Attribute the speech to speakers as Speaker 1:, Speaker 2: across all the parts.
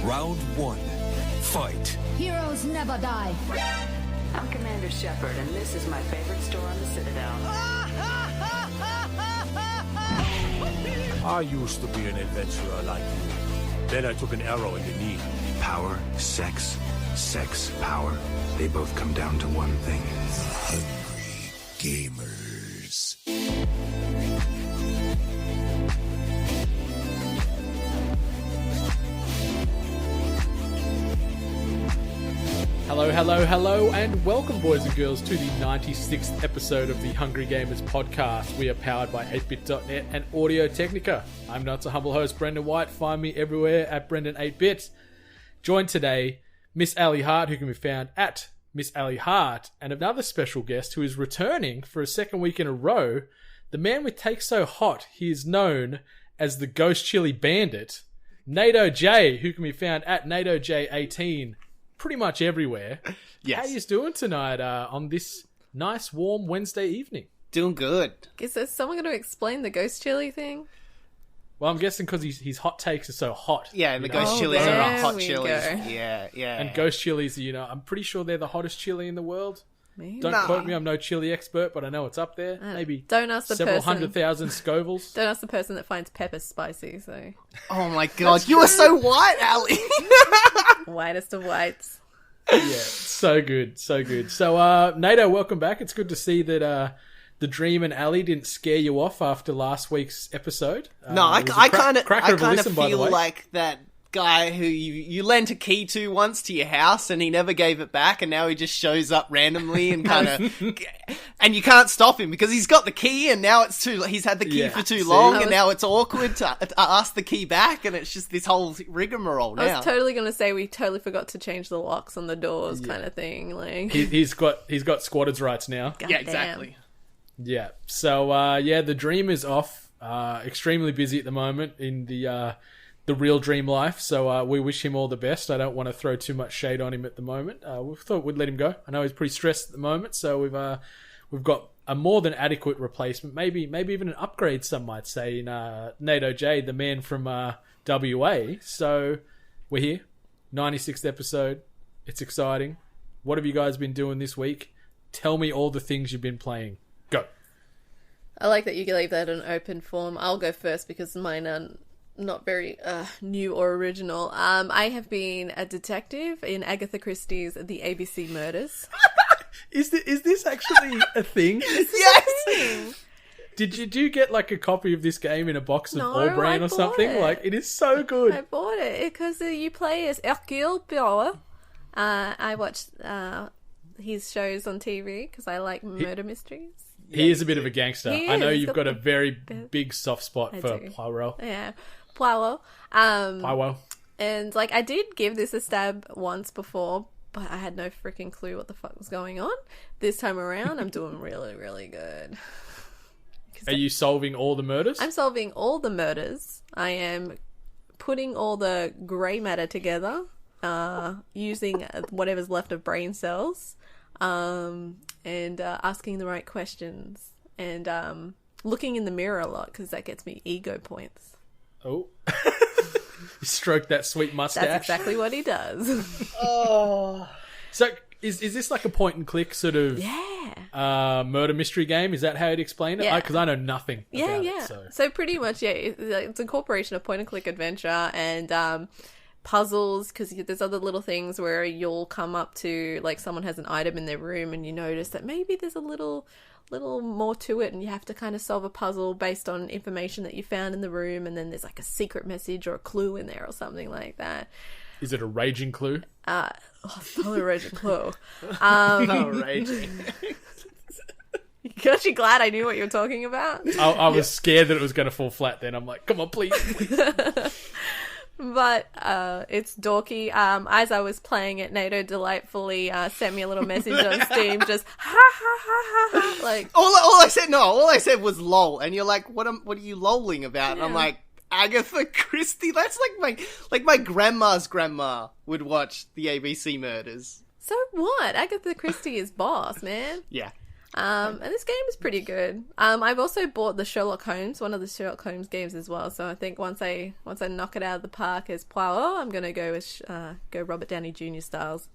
Speaker 1: Round 1. Fight.
Speaker 2: Heroes never die.
Speaker 3: I'm Commander Shepard, and this is my favorite store on the Citadel.
Speaker 4: I used to be an adventurer like you. Then I took an arrow in the knee.
Speaker 5: Power, sex, power. They both come down to one thing.
Speaker 1: Hungry gamers.
Speaker 6: Hello, and welcome, boys and girls, to the 96th episode of the Hungry Gamers podcast. We are powered by 8bit.net and Audio Technica. I'm Nato humble host Brendan White. Find me everywhere at Brendan8bit. Joined today, Miss Ali Hart, who can be found at Miss Ali Hart, and another special guest who is returning for a second week in a row. The man with Take So Hot, he is known as the Ghost Chili Bandit, Nato J, who can be found at NatoJ18. Pretty much everywhere.
Speaker 7: Yes.
Speaker 6: How are you doing tonight on this nice, warm Wednesday evening?
Speaker 7: Doing good.
Speaker 8: Is there someone going to explain the ghost chili thing?
Speaker 6: Well, I'm guessing because his hot takes are so hot.
Speaker 7: Yeah, and the
Speaker 6: you know?
Speaker 7: ghost chilies
Speaker 8: there
Speaker 7: are hot
Speaker 8: we
Speaker 7: chilies.
Speaker 8: go.
Speaker 7: Yeah.
Speaker 6: And ghost chilies, I'm pretty sure they're the hottest chili in the world.
Speaker 8: Maybe.
Speaker 6: Don't quote me, I'm no chili expert, but I know it's up there. Maybe
Speaker 8: don't ask the
Speaker 6: several
Speaker 8: person.
Speaker 6: 100,000 Scovilles.
Speaker 8: Don't ask the person that finds pepper spicy, so...
Speaker 7: Oh my god, you are so white, Ali!
Speaker 8: Whitest of whites.
Speaker 6: Yeah, so good. So, Nato, welcome back. It's good to see that the Dream and Ali didn't scare you off after last week's episode.
Speaker 7: No, I kind of
Speaker 6: listen, by the
Speaker 7: feel
Speaker 6: way.
Speaker 7: like that guy who you lent a key to once to your house and he never gave it back and now he just shows up randomly and kind of... and you can't stop him because he's got the key and now he's had the key for too long and now it's awkward to ask the key back and it's just this whole rigmarole now.
Speaker 8: I was totally going to say we totally forgot to change the locks on the doors kind of thing. Like
Speaker 6: He's got squatters' rights now.
Speaker 8: God
Speaker 7: yeah,
Speaker 8: damn.
Speaker 7: exactly.
Speaker 6: Yeah. So, the Dream is off. Extremely busy at the moment in the real Dream life. So, we wish him all the best. I don't want to throw too much shade on him at the moment. We thought we'd let him go. I know he's pretty stressed at the moment. So, we've got a more than adequate replacement. Maybe even an upgrade, some might say, in Nato J, the man from WA. So, we're here. 96th episode. It's exciting. What have you guys been doing this week? Tell me all the things you've been playing. Go.
Speaker 8: I like that you leave that in open form. I'll go first because mine are not very new or original. I have been a detective in Agatha Christie's The ABC Murders.
Speaker 6: Is this actually a thing?
Speaker 7: Yes!
Speaker 6: Did you get like a copy of this game in a box of
Speaker 8: No,
Speaker 6: All-Brain
Speaker 8: I
Speaker 6: or something?
Speaker 8: bought it.
Speaker 6: Like, it is so good.
Speaker 8: I bought it because you play as Hercule Poirot. I watched his shows on TV because I like murder mysteries.
Speaker 6: He is a bit of a gangster.
Speaker 8: He
Speaker 6: I know
Speaker 8: is.
Speaker 6: you've got a very big soft spot for
Speaker 8: do.
Speaker 6: Poirot.
Speaker 8: Yeah, Poirot.
Speaker 6: Poirot.
Speaker 8: And like I did give this a stab once before, but I had no freaking clue what the fuck was going on. This time around, I'm doing really, really good.
Speaker 6: Are you solving all the murders?
Speaker 8: I'm solving all the murders. I am putting all the grey matter together, using whatever's left of brain cells, and asking the right questions, and looking in the mirror a lot because that gets me ego points.
Speaker 6: Oh. You stroke that sweet mustache.
Speaker 8: That's exactly what he does.
Speaker 6: So, is this like a point and click sort of murder mystery game? Is that how you'd explain it?
Speaker 8: Yeah.
Speaker 6: Because I know nothing about it.
Speaker 8: So pretty much, it's a incorporation of point and click adventure and puzzles, because there's other little things where you'll come up to, like, someone has an item in their room and you notice that maybe there's a little more to it and you have to kind of solve a puzzle based on information that you found in the room, and then there's like a secret message or a clue in there or something like that.
Speaker 6: Is it a raging clue?
Speaker 8: It's not a raging clue.
Speaker 7: Raging.
Speaker 8: Aren't you glad I knew what you were talking about?
Speaker 6: I was scared that it was going to fall flat then. I'm like, come on, please.
Speaker 8: But it's dorky. As I was playing it, Nato delightfully sent me a little message on Steam, just ha ha ha ha ha. Like
Speaker 7: all I said was lol, and you're like, what are you lolling about? And I'm like, Agatha Christie. That's like my grandma's grandma would watch the ABC Murders.
Speaker 8: So what? Agatha Christie is boss, man.
Speaker 7: Yeah.
Speaker 8: And this game is pretty good. I've also bought the Sherlock Holmes, one of the Sherlock Holmes games as well. So I think once I knock it out of the park as Poirot, I'm gonna go with go Robert Downey Jr. styles.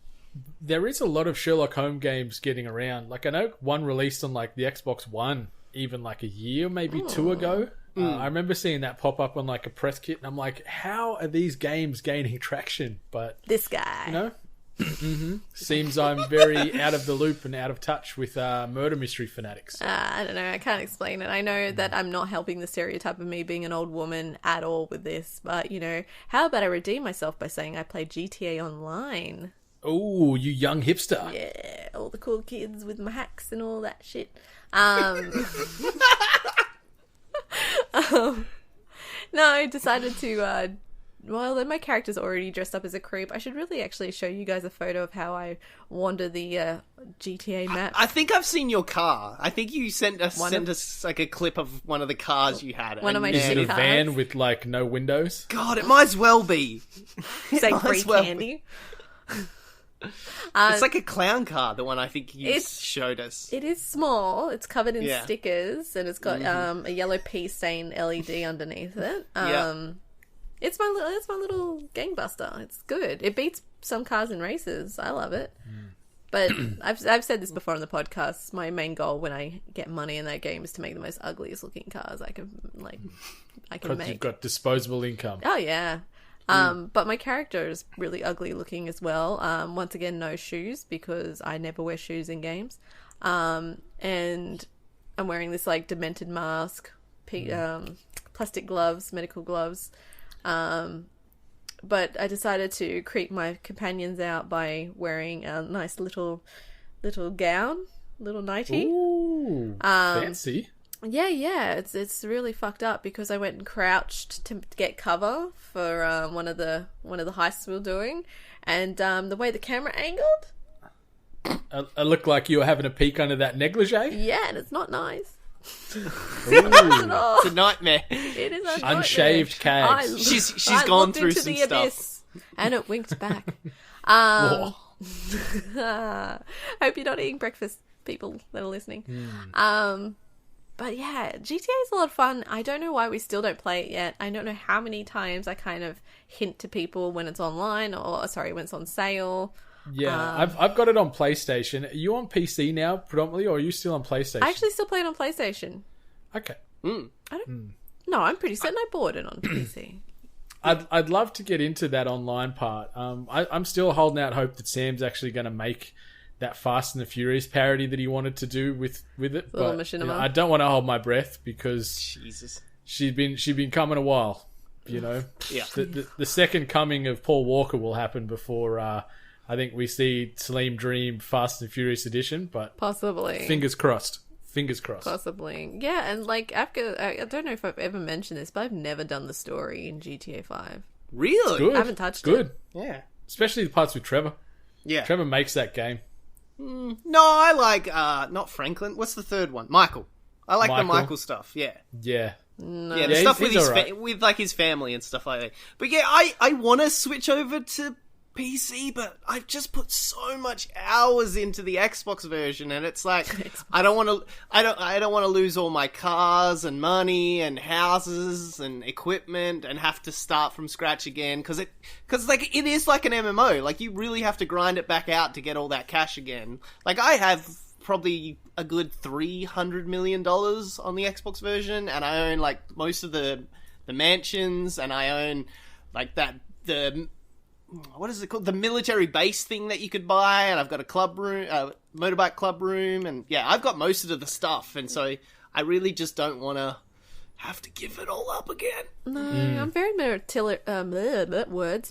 Speaker 6: There is a lot of Sherlock Holmes games getting around. Like I know one released on like the Xbox One even like a year, maybe two ago. I remember seeing that pop up on like a press kit, and I'm like, how are these games gaining traction? But
Speaker 8: this guy,
Speaker 6: you know. Seems I'm very out of the loop and out of touch with murder mystery fanatics.
Speaker 8: I don't know. I can't explain it. I know that I'm not helping the stereotype of me being an old woman at all with this, but you know, how about I redeem myself by saying I play GTA Online?
Speaker 6: Oh, you young hipster!
Speaker 8: Yeah, all the cool kids with my hacks and all that shit. No, I decided to. Well, then my character's already dressed up as a creep. I should really actually show you guys a photo of how I wander the GTA map.
Speaker 7: I think I've seen your car. I think you sent us like a clip of one of the cars you had.
Speaker 8: One of my
Speaker 6: Is it a
Speaker 8: cars.
Speaker 6: van with like no windows?
Speaker 7: God, it might as well be.
Speaker 8: Say free candy.
Speaker 7: It's like a clown car, the one I think you showed us.
Speaker 8: It is small. It's covered in stickers, and it's got a yellow pea stain LED underneath it. It's my little gangbuster. It's good. It beats some cars in races. I love it. But I've said this before on the podcast. My main goal when I get money in that game is to make the most ugliest looking cars I can make.
Speaker 6: Because you've got disposable income.
Speaker 8: Oh yeah. But my character is really ugly looking as well. Once again, no shoes because I never wear shoes in games. And I'm wearing this like demented mask, plastic gloves, medical gloves. But I decided to creep my companions out by wearing a nice little gown, little nightie.
Speaker 6: Ooh, fancy.
Speaker 8: Yeah, it's really fucked up because I went and crouched to get cover for one of the heists we were doing, and the way the camera angled,
Speaker 6: it looked like you were having a peek under that negligee.
Speaker 8: yeah, and it's not nice.
Speaker 7: It's a nightmare.
Speaker 8: It is a nightmare.
Speaker 6: Unshaved cags.
Speaker 7: She's gone through some
Speaker 8: the
Speaker 7: stuff.
Speaker 8: abyss, and it winked back. Hope you're not eating breakfast, people that are listening. But yeah, GTA is a lot of fun. I don't know why we still don't play it yet. I don't know how many times I kind of hint to people when it's online when it's on sale.
Speaker 6: Yeah, I've got it on PlayStation. Are you on PC now predominantly, or are you still on PlayStation?
Speaker 8: I actually still play it on PlayStation.
Speaker 6: Okay.
Speaker 8: No, I'm pretty certain I bought it on PC.
Speaker 6: I'd love to get into that online part. I'm still holding out hope that Sam's actually going to make that Fast and the Furious parody that he wanted to do with it. But you know, I don't want to hold my breath because
Speaker 7: Jesus,
Speaker 6: she's been coming a while. You know,
Speaker 7: yeah.
Speaker 6: The second coming of Paul Walker will happen before I think we see Saleem Dream Fast and Furious edition. But
Speaker 8: possibly,
Speaker 6: fingers crossed.
Speaker 8: Possibly, yeah. And like after, I don't know if I've ever mentioned this, but I've never done the story in GTA 5.
Speaker 7: Really?
Speaker 6: Good.
Speaker 8: I haven't touched
Speaker 6: it.
Speaker 7: Yeah.
Speaker 6: Especially the parts with Trevor.
Speaker 7: Yeah.
Speaker 6: Trevor makes that game.
Speaker 7: No, I like not Franklin. What's the third one? Michael. I like the Michael stuff. Yeah.
Speaker 6: Yeah.
Speaker 8: No.
Speaker 7: Yeah, the stuff with with like his family and stuff like that. But yeah, I want to switch over to PC, but I've just put so much hours into the Xbox version, and it's like I don't want to lose all my cars and money and houses and equipment and have to start from scratch again because it is like an MMO. Like you really have to grind it back out to get all that cash again. Like I have probably a good $300 million on the Xbox version, and I own like most of the mansions, and I own like the what is it called? The military base thing that you could buy, and I've got a club room, motorbike club room, and yeah, I've got most of the stuff, and so I really just don't want to have to give it all up again.
Speaker 8: No, I'm very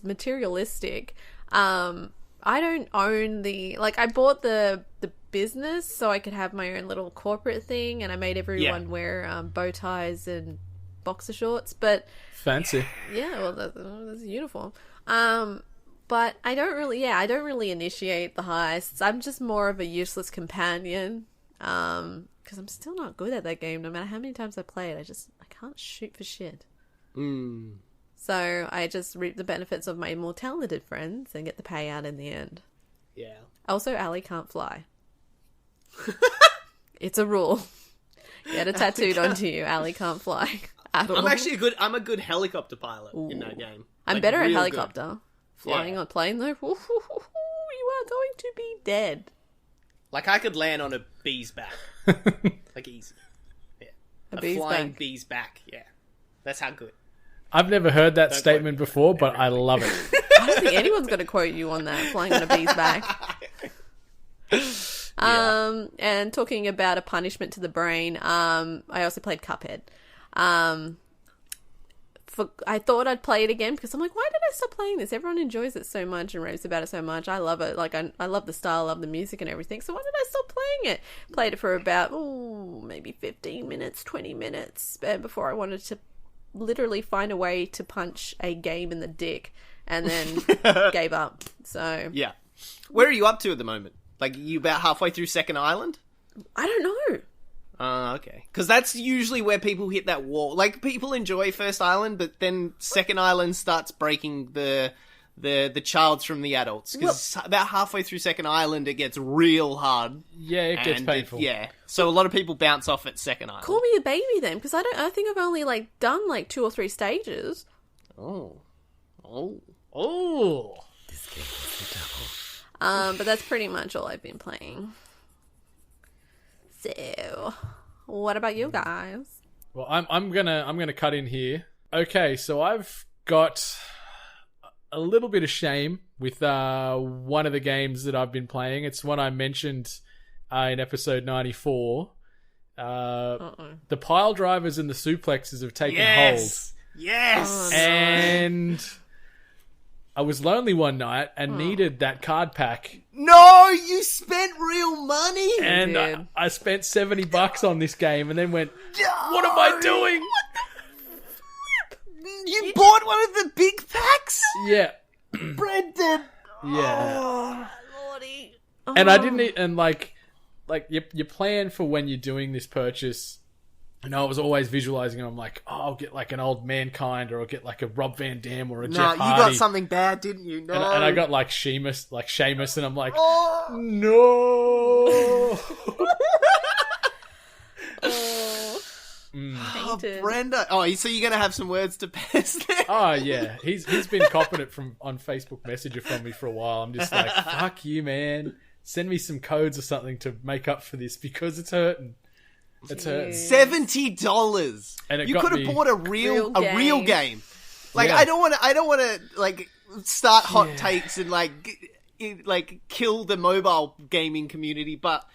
Speaker 8: materialistic. I don't own I bought the business so I could have my own little corporate thing, and I made everyone wear bow ties and boxer shorts, but
Speaker 6: fancy.
Speaker 8: Yeah, well, that's a uniform. But I don't really initiate the heists. I'm just more of a useless companion. Because I'm still not good at that game. No matter how many times I play it, I can't shoot for shit. So I just reap the benefits of my more talented friends and get the payout in the end.
Speaker 7: Yeah.
Speaker 8: Also, Ali can't fly. It's a rule. Get it tattooed onto you. Ali can't fly at all.
Speaker 7: I'm a good helicopter pilot in that game.
Speaker 8: I'm
Speaker 7: Like,
Speaker 8: better at
Speaker 7: real
Speaker 8: helicopter.
Speaker 7: good.
Speaker 8: Flying
Speaker 7: Yeah.
Speaker 8: on plane though, you are going to be dead.
Speaker 7: Like, I could land on a bee's back. Like, easy. Yeah.
Speaker 8: A bee's
Speaker 7: flying
Speaker 8: back.
Speaker 7: bee's back, yeah. That's how good.
Speaker 6: I've never heard that
Speaker 7: Don't
Speaker 6: statement
Speaker 7: quote me.
Speaker 6: before, but I love it.
Speaker 8: I don't think anyone's going to quote you on that, flying on a bee's back. And talking about a punishment to the brain, I also played Cuphead. I thought I'd play it again because I'm like, why did I stop playing this? Everyone enjoys it so much and raves about it so much. I love it. Like, I love the style, I love the music and everything. So why did I stop playing it? Played it for about, maybe 15 minutes, 20 minutes before I wanted to literally find a way to punch a game in the dick and then gave up. So
Speaker 7: Yeah. Where are you up to at the moment? Like, you about halfway through Second Island?
Speaker 8: I don't know.
Speaker 7: Okay. Because that's usually where people hit that wall. Like, people enjoy First Island, but then Second Island starts breaking the childs from the adults. Because about halfway through Second Island, it gets real hard.
Speaker 6: Yeah, it gets painful.
Speaker 7: Yeah. So a lot of people bounce off at Second Island.
Speaker 8: Call me a baby then, because I think I've only done 2 or 3 stages.
Speaker 7: Oh.
Speaker 8: But that's pretty much all I've been playing. So, what about you guys?
Speaker 6: Well, I'm gonna cut in here. Okay, so I've got a little bit of shame with one of the games that I've been playing. It's one I mentioned in episode 94. The pile drivers and the suplexes have taken hold.
Speaker 7: Yes!
Speaker 6: And I was lonely one night and needed that card pack.
Speaker 7: No, you spent real money!
Speaker 6: And
Speaker 8: did.
Speaker 6: I spent $70 on this game and then went, what am I doing?
Speaker 7: You bought one of the big packs?
Speaker 6: Yeah.
Speaker 7: Brendan!
Speaker 6: Yeah.
Speaker 8: Lordy.
Speaker 6: And I didn't, and like you plan for when you're doing this purchase. And I was always visualizing, I'm like, I'll get like an old Mankind, or I'll get like a Rob Van Dam or a
Speaker 7: No,
Speaker 6: Jeff
Speaker 7: you
Speaker 6: Hardy.
Speaker 7: got something bad, didn't you? No.
Speaker 6: And I got like Seamus, and I'm like, no.
Speaker 8: Painted.
Speaker 7: Brenda. Oh, so you're going to have some words to pass there?
Speaker 6: Oh yeah, he's been copping it on Facebook Messenger from me for a while. I'm just like, fuck you, man. Send me some codes or something to make up for this because it's hurting. It's hurting.
Speaker 7: $70.
Speaker 6: And it
Speaker 7: you
Speaker 6: got
Speaker 7: could have
Speaker 6: me-
Speaker 7: bought a real game. Like,
Speaker 6: Yeah.
Speaker 7: I don't want to like start hot takes and like kill the mobile gaming community, but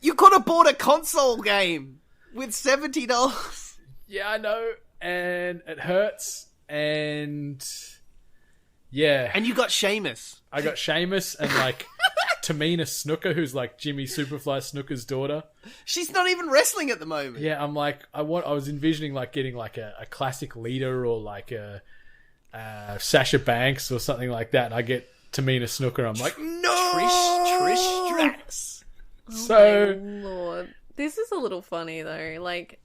Speaker 7: you could have bought a console game with $70.
Speaker 6: Yeah, I know, and it hurts, and yeah,
Speaker 7: And you got Seamus.
Speaker 6: I got Seamus and like Tamina Snooker, who's like Jimmy Superfly Snooker's daughter.
Speaker 7: She's not even wrestling at the moment.
Speaker 6: Yeah, I'm like, I was envisioning like getting like a classic leader or like a Sasha Banks or something like that. And I get Tamina Snooker. I'm like, no,
Speaker 7: Trish Stratus.
Speaker 6: So
Speaker 8: Lord. This is a little funny though. Like,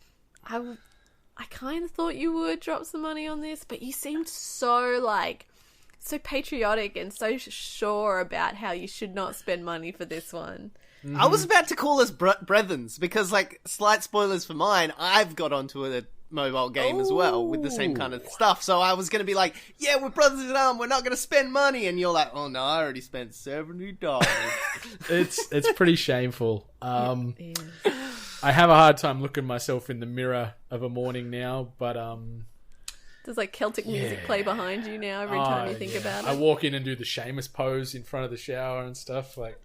Speaker 8: I kind of thought you would drop some money on this, but you seemed so patriotic and so sure about how you should not spend money for this one.
Speaker 7: I was about to call us brethens because, like, slight spoilers for mine, I've got onto a mobile game as well with the same kind of stuff. So I was going to be like, yeah, we're brothers in arms, we're not going to spend money. And you're like, oh no, I already spent $70.
Speaker 6: it's pretty shameful. I have a hard time looking myself in the mirror of a morning now, but
Speaker 8: Does like Celtic music play behind you now every time you think about it?
Speaker 6: I walk in and do the Seamus pose in front of the shower and stuff. Like,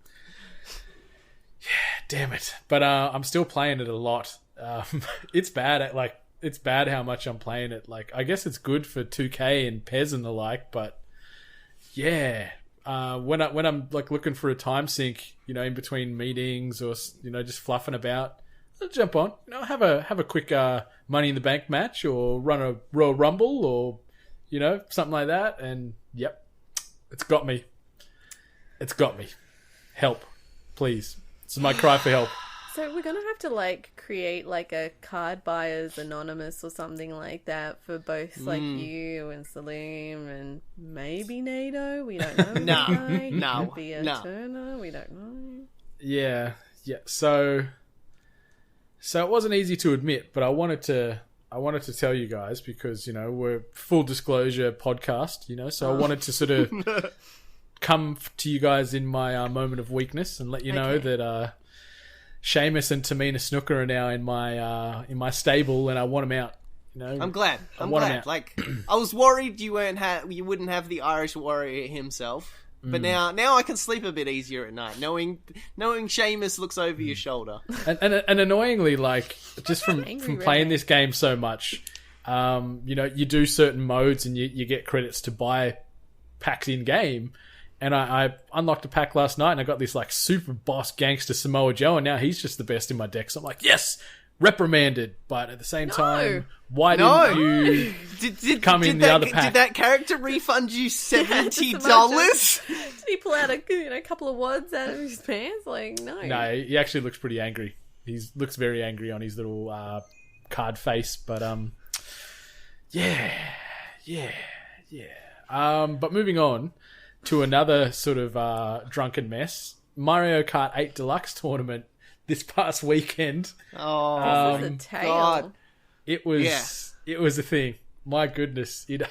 Speaker 6: yeah, damn it. But I'm still playing it a lot. It's bad. It's bad how much I'm playing it. Like, I guess it's good for 2K and PES and the like. But yeah, when I'm like looking for a time sink, in between meetings or just fluffing about, I'll jump on. Have a quick Money in the Bank match or run a Royal Rumble or something like that. And yep, it's got me. It's got me. Help, please. This is my cry for help.
Speaker 8: So we're gonna have to create a card buyers anonymous or something like that for both you and Salim and maybe Nato. We don't know.
Speaker 7: No.
Speaker 8: Could be a Turner. We don't know.
Speaker 6: Yeah. Yeah, so it wasn't easy to admit, but I wanted to tell you guys because, we're full disclosure podcast, so I wanted to sort of come to you guys in my moment of weakness and let you know that Seamus and Tamina Snooker are now in my stable, and I want them out.
Speaker 7: I'm glad. I'm glad. Like, I was worried you wouldn't have the Irish Warrior himself. But now I can sleep a bit easier at night, knowing Seamus looks over your shoulder.
Speaker 6: And annoyingly, like, just from playing this game so much, you do certain modes and you get credits to buy packs in game. And I unlocked a pack last night and I got this like super boss gangster Samoa Joe, and now he's just the best in my deck. So I'm like, yes, reprimanded. But at the same time, why didn't you come in the other pack?
Speaker 7: Did that character refund you $70?
Speaker 8: Did he pull out a couple of wads out of his pants? Like, no.
Speaker 6: No, he actually looks pretty angry. He looks very angry on his little card face. But yeah. But moving on to another sort of drunken mess. Mario Kart 8 Deluxe tournament this past weekend.
Speaker 7: Oh,
Speaker 8: this is a tale.
Speaker 7: God.
Speaker 6: It was a thing. My goodness. It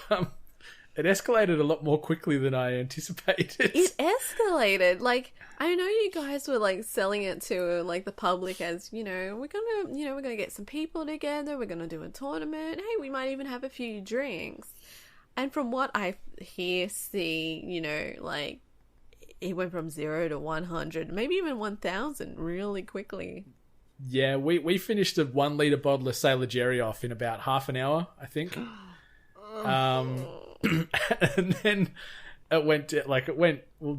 Speaker 6: escalated a lot more quickly than I anticipated.
Speaker 8: It escalated. Like, I know you guys were like selling it to like the public as, we're gonna get some people together, we're gonna do a tournament. Hey, we might even have a few drinks. And from what I see, like, it went from 0 to 100, maybe even 1,000 really quickly.
Speaker 6: Yeah, we finished a 1 litre bottle of Sailor Jerry off in about half an hour, I think. And then it went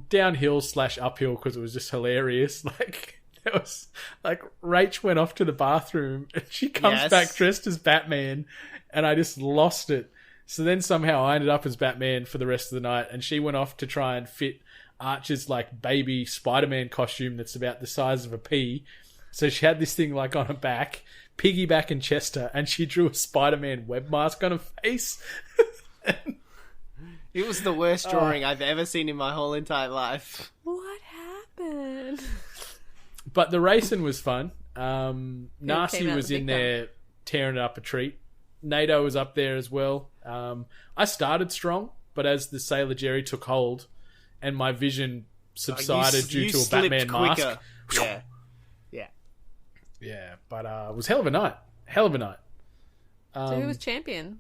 Speaker 6: downhill / uphill because it was just hilarious. Like, there was like Rach went off to the bathroom and she comes back dressed as Batman, and I just lost it. So then somehow I ended up as Batman for the rest of the night, and she went off to try and fit Archer's like baby Spider-Man costume that's about the size of a pea. So she had this thing like on her back, piggyback and Chester, and she drew a Spider-Man web mask on her face.
Speaker 7: It was the worst drawing I've ever seen in my whole entire life.
Speaker 8: What happened?
Speaker 6: But the racing was fun. Narcy was in there tearing it up a treat. Nato was up there as well. I started strong, but as the Sailor Jerry took hold and my vision subsided due to a Batman mask. Yeah, but it was hell of a night.
Speaker 8: So who was champion?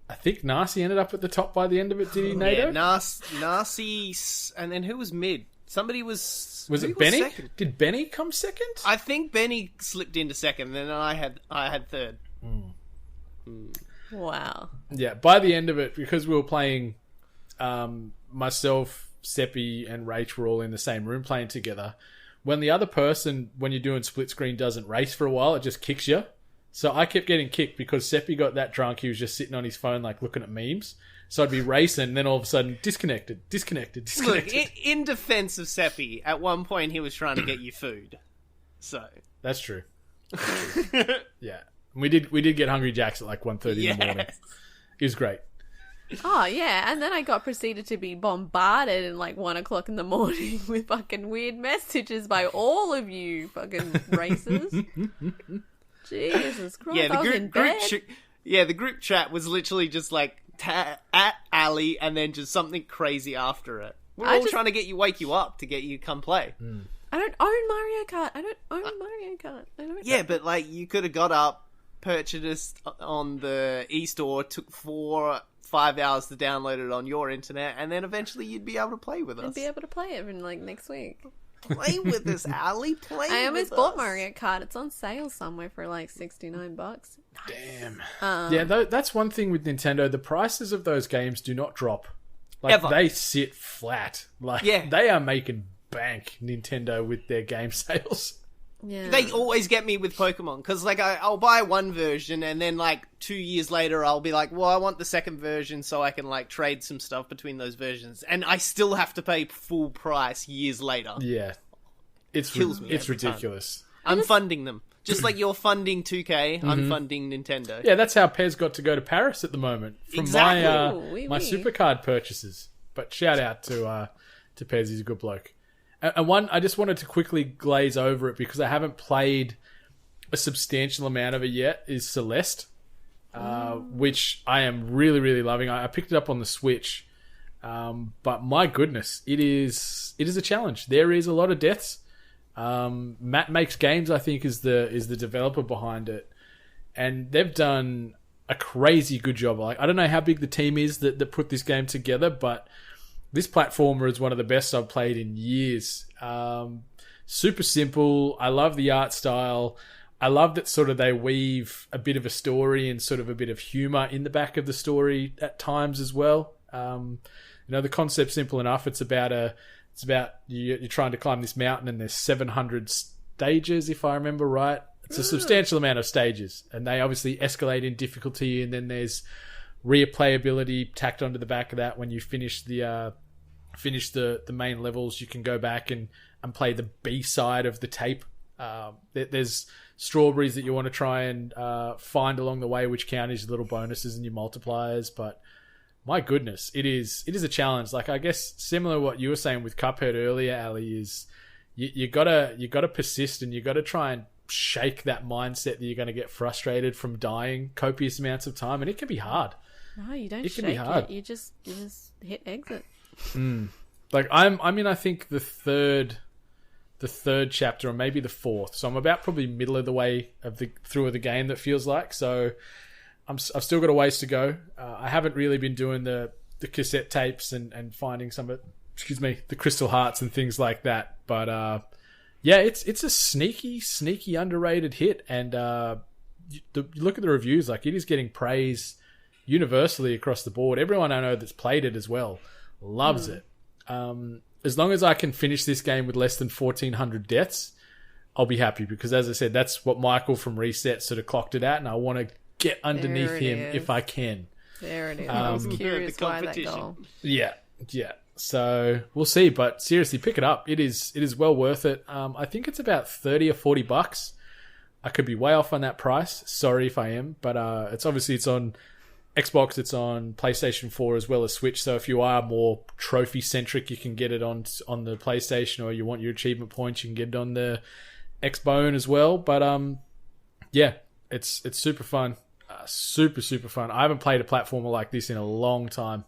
Speaker 6: I think Narcy ended up at the top by the end of it, did he, Nato?
Speaker 7: Yeah, Narcy, and then who was mid? Somebody was...
Speaker 6: Was it Benny? Did Benny come second?
Speaker 7: I think Benny slipped into second, and then I had third.
Speaker 8: Wow.
Speaker 6: Yeah, by the end of it, because we were playing, myself, Seppi, and Rach were all in the same room playing together. When the other person, when you're doing split screen, doesn't race for a while, it just kicks you. So I kept getting kicked because Seppi got that drunk, he was just sitting on his phone, like, looking at memes. So I'd be racing, and then all of a sudden, disconnected.
Speaker 7: Look, in defense of Seppi, at one point he was trying to get you food. So...
Speaker 6: That's true. Yeah. We did get Hungry Jacks at like 1:30 in the morning. It was great.
Speaker 8: Oh, yeah. And then I got proceeded to be bombarded at like 1 o'clock in the morning with fucking weird messages by all of you fucking racers. Jesus Christ.
Speaker 7: Yeah,
Speaker 8: I was in bed.
Speaker 7: The group chat was literally just like at Ali and then just something crazy after it. We're all trying to wake you up to get you to come play.
Speaker 8: I don't own Mario Kart. I don't own Mario Kart.
Speaker 7: Yeah, but like you could have got up, purchased on the e-store, took 4-5 hours to download it on your internet, and then eventually you'd be able to play with us.
Speaker 8: I'd be able to play it in like next week.
Speaker 7: Play with us, Ali. Play
Speaker 8: I almost
Speaker 7: with
Speaker 8: bought
Speaker 7: us.
Speaker 8: Mario Kart. It's on sale somewhere for like $69. Nice.
Speaker 6: Damn. Yeah, that's one thing with Nintendo. The prices of those games do not drop. Like,
Speaker 7: Ever.
Speaker 6: They sit flat. Like, they are making bank, Nintendo, with their game sales.
Speaker 8: Yeah.
Speaker 7: They always get me with Pokemon, because like I'll buy one version and then like 2 years later I'll be like, well, I want the second version so I can like trade some stuff between those versions, and I still have to pay full price years later.
Speaker 6: Yeah.
Speaker 7: Kills me
Speaker 6: It's
Speaker 7: every time.
Speaker 6: ridiculous.
Speaker 7: I'm funding them. Just like you're funding 2K, I'm funding Nintendo.
Speaker 6: Yeah, that's how Pez got to go to Paris at the moment. From
Speaker 7: Exactly.
Speaker 6: my Supercard purchases. But shout out to Pez, he's a good bloke. And one, I just wanted to quickly glaze over it because I haven't played a substantial amount of it yet, is Celeste, which I am really, really loving. I picked it up on the Switch, but my goodness, it is a challenge. There is a lot of deaths. Matt Makes Games, I think, is the developer behind it, and they've done a crazy good job. Like, I don't know how big the team is that put this game together, but this platformer is one of the best I've played in years. Super simple. I love the art style. I love that sort of they weave a bit of a story and sort of a bit of humor in the back of the story at times as well. The concept's simple enough. It's about you're trying to climb this mountain, and there's 700 stages, if I remember right. It's a substantial amount of stages, and they obviously escalate in difficulty, and then there's replayability tacked onto the back of that. When you finish the main levels, you can go back and play the B side of the tape. There's strawberries that you want to try and find along the way, which count as little bonuses and your multipliers. But my goodness, it is a challenge. Like, I guess similar to what you were saying with Cuphead earlier, Ali, is you gotta persist, and you gotta try and shake that mindset that you're going to get frustrated from dying copious amounts of time, and it can be hard.
Speaker 8: No, you don't.
Speaker 6: It can be hard.
Speaker 8: You just hit exit.
Speaker 6: Like, I think the third chapter, or maybe the fourth. So I'm about probably middle of the way through the game, that feels like. So I've still got a ways to go. I haven't really been doing the cassette tapes and finding some of, the crystal hearts and things like that. But yeah, it's a sneaky underrated hit, and you look at the reviews, like, it is getting praise universally across the board. Everyone I know that's played it as well loves it. As long as I can finish this game with less than 1,400 deaths, I'll be happy, because, as I said, that's what Michael from Reset sort of clocked it at, and I want to get underneath him if I can.
Speaker 8: There it is. I was curious why that goal.
Speaker 6: Yeah. So we'll see, but seriously, pick it up. It is well worth it. I think it's about $30 or $40. I could be way off on that price. Sorry if I am, but it's on Xbox, it's on PlayStation 4 as well as Switch. So if you are more trophy centric, you can get it on the PlayStation, or you want your achievement points, you can get it on the Xbone as well. But yeah, it's super fun, super fun. I haven't played a platformer like this in a long time.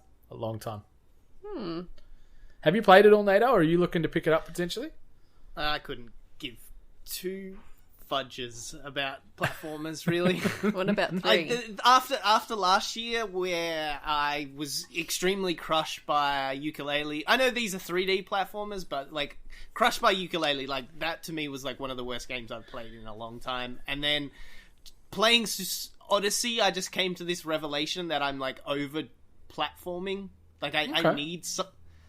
Speaker 6: Have you played it all, Nato, or are you looking to pick it up potentially?
Speaker 7: I couldn't give two fudges about platformers, really.
Speaker 8: What about 3?
Speaker 7: After last year, where I was extremely crushed by Yooka-Laylee. I know these are 3D platformers, but, like, crushed by Yooka-Laylee, like, that to me was, like, one of the worst games I've played in a long time. And then playing Odyssey, I just came to this revelation that I'm, like, over platforming. Like, I need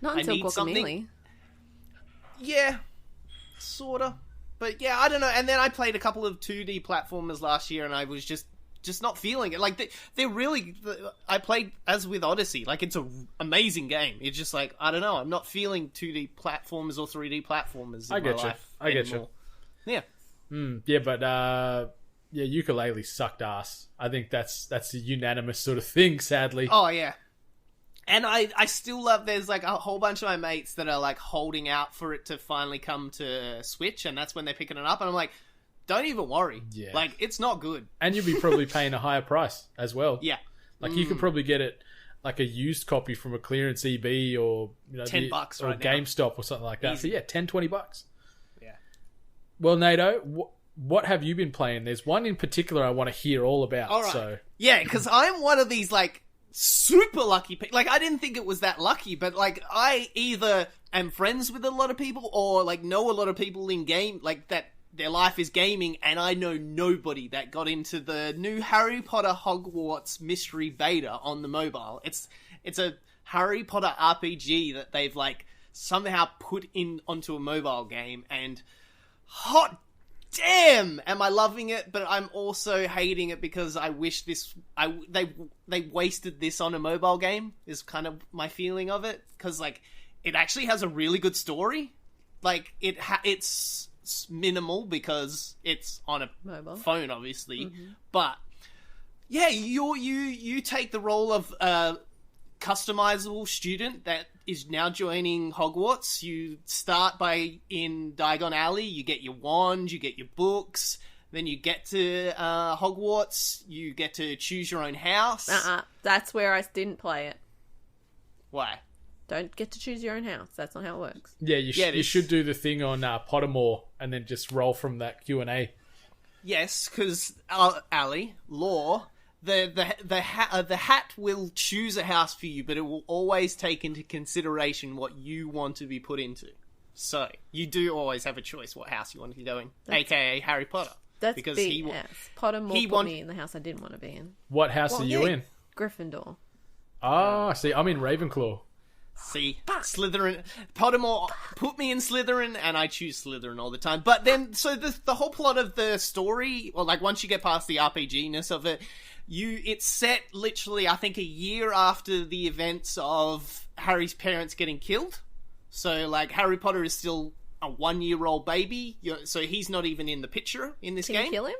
Speaker 8: Not until Guacamelee.
Speaker 7: Something. Yeah, sorta. But yeah, I don't know. And then I played a couple of 2D platformers last year, and I was just not feeling it. Like, they're really... I played as with Odyssey. Like, it's an amazing game. It's just like, I don't know. I'm not feeling 2D platformers or 3D platformers in my life anymore. Yeah.
Speaker 6: Yeah, but... yeah, Yooka-Laylee sucked ass. I think that's a unanimous sort of thing, sadly.
Speaker 7: Oh, yeah. And I still love, there's like a whole bunch of my mates that are like holding out for it to finally come to Switch, and that's when they're picking it up, and I'm like, don't even worry. Yeah. Like, it's not good.
Speaker 6: And you'll be probably paying a higher price as well.
Speaker 7: Yeah.
Speaker 6: Like, you could probably get it like a used copy from a clearance EB, or,
Speaker 7: $10
Speaker 6: or
Speaker 7: right
Speaker 6: GameStop or something like that.
Speaker 7: Easy.
Speaker 6: So yeah, $10-20.
Speaker 7: Yeah.
Speaker 6: Well, Nato, what have you been playing? There's one in particular I want to hear all about.
Speaker 7: All right.
Speaker 6: So
Speaker 7: yeah, because I'm one of these like super lucky people. Like, I didn't think it was that lucky, but like, I either am friends with a lot of people, or like know a lot of people in game, like that their life is gaming, and I know nobody that got into the new Harry Potter Hogwarts mystery beta on the mobile. It's a Harry Potter RPG that they've like somehow put in onto a mobile game, and hot damn, am I loving it, but I'm also hating it because I wish they wasted this on a mobile game, is kind of my feeling of it, because like, it actually has a really good story. Like, it's minimal because it's on a
Speaker 8: mobile
Speaker 7: phone, obviously, but yeah, you take the role of customizable student that is now joining Hogwarts. You start in Diagon Alley, you get your wand, you get your books, then you get to Hogwarts, you get to choose your own house.
Speaker 8: That's where I didn't play it.
Speaker 7: Why?
Speaker 8: Don't get to choose your own house. That's not how it works.
Speaker 6: Yeah, you should do the thing on Pottermore and then just roll from that Q&A.
Speaker 7: Yes, because Ali, law, the hat will choose a house for you, but it will always take into consideration what you want to be put into. So you do always have a choice what house you want to go in, aka Harry Potter.
Speaker 8: That's
Speaker 7: because
Speaker 8: BS. Pottermore put me in the house I didn't want to be in.
Speaker 6: What house are you in?
Speaker 8: Gryffindor.
Speaker 6: Ah, see, I'm in Ravenclaw.
Speaker 7: See, Slytherin. Pottermore put me in Slytherin, and I choose Slytherin all the time. But then, so the whole plot of the story, or like once you get past the RPG-ness of it, it's set literally, I think, a year after the events of Harry's parents getting killed. So, like, Harry Potter is still a 1-year-old baby, so he's not even in the picture in this game.
Speaker 8: Can you kill him?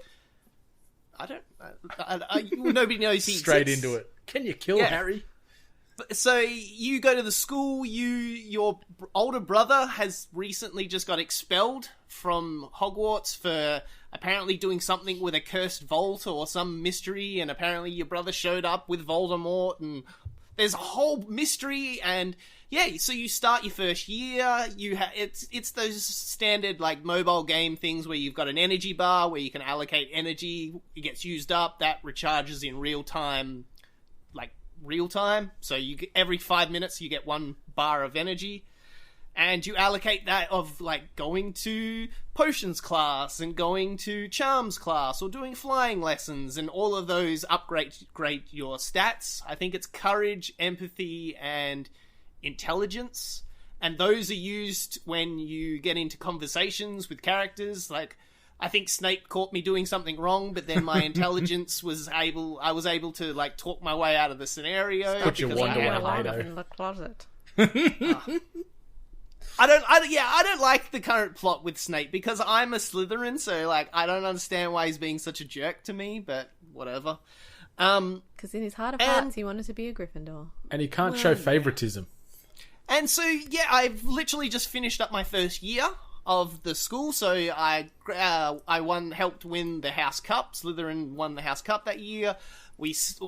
Speaker 7: I don't. Nobody knows he
Speaker 6: Straight
Speaker 7: exists.
Speaker 6: into it. Can you kill Harry?
Speaker 7: So you go to the school. Your older brother has recently just got expelled from Hogwarts for apparently doing something with a cursed vault or some mystery, and apparently your brother showed up with Voldemort, and there's a whole mystery. And yeah, so you start your first year. It's those standard like mobile game things where you've got an energy bar where you can allocate energy. It gets used up, that recharges in real time. So every 5 minutes you get 1 bar of energy, and you allocate that of like going to potions class and going to charms class or doing flying lessons, and all of those upgrade your stats. I think it's courage, empathy, and intelligence, and those are used when you get into conversations with characters. Like, I think Snape caught me doing something wrong, but then my intelligence I was able to like talk my way out of the scenario.
Speaker 6: Put your wand away,
Speaker 8: Nato. In the closet.
Speaker 7: I don't like the current plot with Snape because I'm a Slytherin, so like I don't understand why he's being such a jerk to me, but whatever.
Speaker 8: Because in his heart of hearts, he wanted to be a Gryffindor.
Speaker 6: And he can't show favoritism.
Speaker 7: And so, yeah, I've literally just finished up my first year of the school, so I helped win the House Cup. Slytherin won the House Cup that year.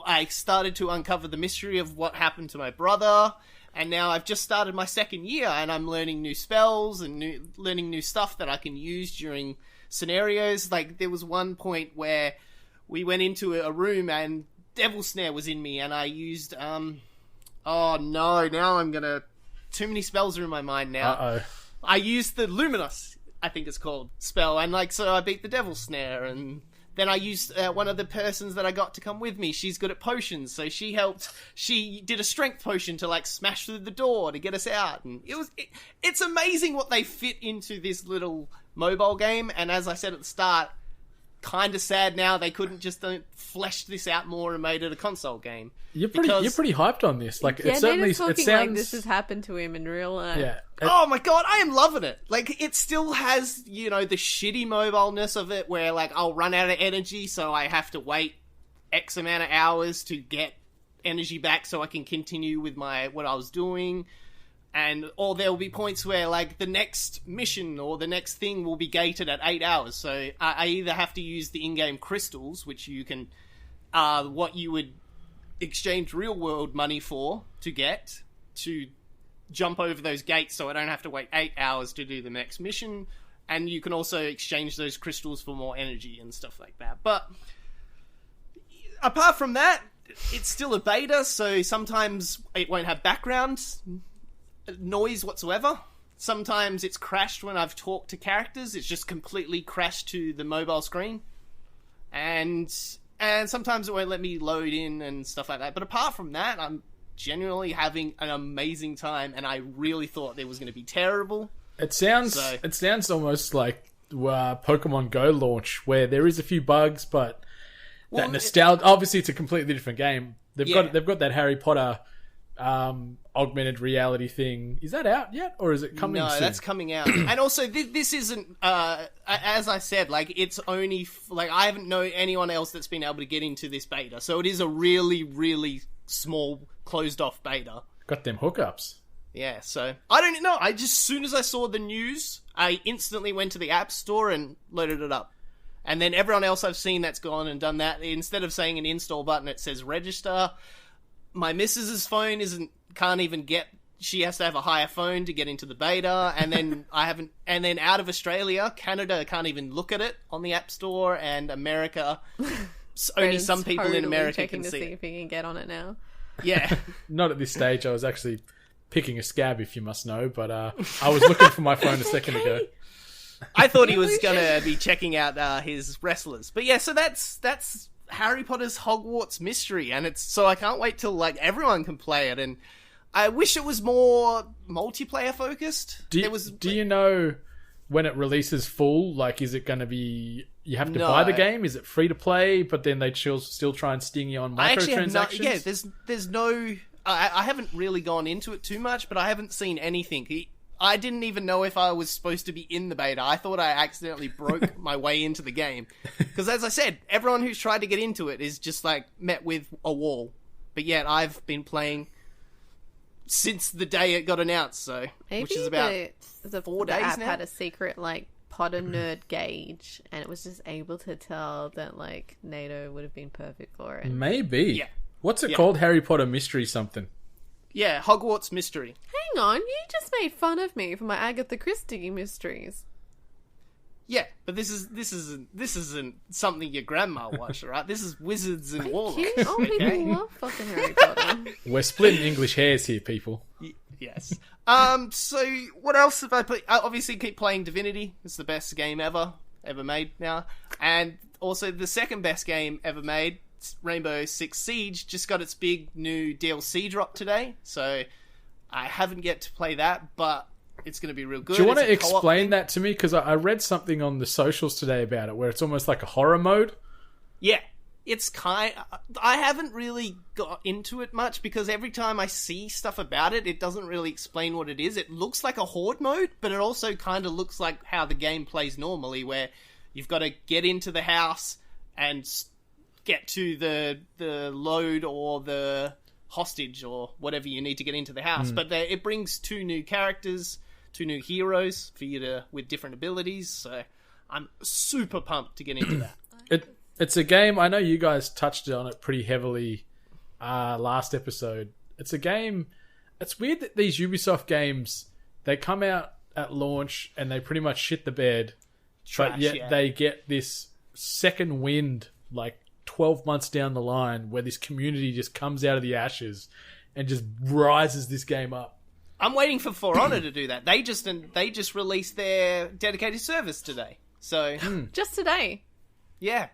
Speaker 7: I started to uncover the mystery of what happened to my brother, and now I've just started my second year, and I'm learning new spells and learning new stuff that I can use during scenarios. Like, there was one point where we went into a room and Devil Snare was in me, and I used, oh no, now I'm gonna... Too many spells are in my mind now.
Speaker 6: Uh-oh.
Speaker 7: I used the Luminous, I think it's called, spell, and like, so I beat the Devil Snare, and then I used one of the persons that I got to come with me. She's good at potions, so she did a strength potion to like smash through the door to get us out, and it's amazing what they fit into this little mobile game. And as I said at the start, kind of sad now they couldn't just flesh this out more and made it a console game.
Speaker 6: You're pretty hyped on this. Like,
Speaker 8: yeah,
Speaker 6: it certainly
Speaker 8: Nato's talking
Speaker 6: it sounds
Speaker 8: like this has happened to him in real life.
Speaker 6: Yeah.
Speaker 7: Oh my god, I am loving it. Like, it still has, the shitty mobileness of it where, like, I'll run out of energy, so I have to wait X amount of hours to get energy back so I can continue with what I was doing. Or there will be points where, like, the next mission or the next thing will be gated at 8 hours. So I either have to use the in-game crystals, which you can, what you would exchange real-world money for to get, to jump over those gates so I don't have to wait 8 hours to do the next mission. And you can also exchange those crystals for more energy and stuff like that. But apart from that, it's still a beta, so sometimes it won't have background noise whatsoever. Sometimes it's crashed when I've talked to characters. It's just completely crashed to the mobile screen. And sometimes it won't let me load in and stuff like that. But apart from that, I'm genuinely having an amazing time, and I really thought it was going to be terrible.
Speaker 6: It sounds almost like Pokemon Go launch, where there is a few bugs, but that nostalgia. Obviously, it's a completely different game. They've got that Harry Potter augmented reality thing. Is that out yet, or is it coming soon?
Speaker 7: No, that's coming out. And also, this isn't, as I said, like, it's only, like, I haven't known anyone else that's been able to get into this beta, so it is a really, really small closed off beta.
Speaker 6: Got them hookups.
Speaker 7: Yeah, so I don't know. I just, soon as I saw the news, I instantly went to the App Store and loaded it up. And then everyone else I've seen that's gone and done that, instead of saying an install button, it says register. My missus's phone can't even get. She has to have a higher phone to get into the beta, and then and then out of Australia, Canada can't even look at it on the App Store, and America, only some people in America can see
Speaker 8: if he can get on it now.
Speaker 7: Yeah.
Speaker 6: Not at this stage. I was actually picking a scab, if you must know, but I was looking for my phone a second ago.
Speaker 7: I thought he was going to be checking out his wrestlers. But yeah, so that's Harry Potter's Hogwarts Mystery, and so I can't wait till like everyone can play it, and I wish it was more multiplayer focused.
Speaker 6: Do you know when it releases full? Like, is it going to be you have to buy the game? Is it free to play? But then they still try and sting you on microtransactions.
Speaker 7: There's no. I haven't really gone into it too much, but I haven't seen anything. I didn't even know if I was supposed to be in the beta. I thought I accidentally broke my way into the game. Because as I said, everyone who's tried to get into it is just like met with a wall. But yet I've been playing since the day it got announced, so
Speaker 8: Maybe
Speaker 7: which is about
Speaker 8: the
Speaker 7: 4 days
Speaker 8: app
Speaker 7: now.
Speaker 8: had a secret like Potter nerd gauge, and it was just able to tell that like Nato would have been perfect for it.
Speaker 6: Maybe.
Speaker 7: Yeah.
Speaker 6: What's it called? Harry Potter Mystery something.
Speaker 7: Yeah, Hogwarts Mystery.
Speaker 8: Hang on, you just made fun of me for my Agatha Christie mysteries.
Speaker 7: Yeah, but this isn't something your grandma watched, right? This is Wizards and Warlocks.
Speaker 8: Cute. Oh, people love fucking Harry Potter.
Speaker 6: We're splitting English hairs here, people.
Speaker 7: Yes. So what else have I played? I obviously keep playing Divinity. It's the best game ever made now, and also the second best game ever made. Rainbow Six Siege just got its big new DLC drop today, so I haven't yet to play that, but it's going to be real good.
Speaker 6: Do you want to explain that to me? Because I read something on the socials today about it, where it's almost like a horror mode.
Speaker 7: Yeah, it's I haven't really got into it much, because every time I see stuff about it, it doesn't really explain what it is. It looks like a horde mode, but it also kind of looks like how the game plays normally, where you've got to get into the house and get to the load or the hostage or whatever you need to get into the house. But it brings two new characters, two new heroes for you with different abilities. So I'm super pumped to get into that.
Speaker 6: It's a game, I know you guys touched on it pretty heavily last episode. It's a game, it's weird that these Ubisoft games, they come out at launch and they pretty much shit the bed. But yet they get this second wind, like 12 months down the line, where this community just comes out of the ashes and just rises this game up.
Speaker 7: I'm waiting for For Honor to do that. They just released their dedicated service today. So
Speaker 8: Just today.
Speaker 7: Yeah.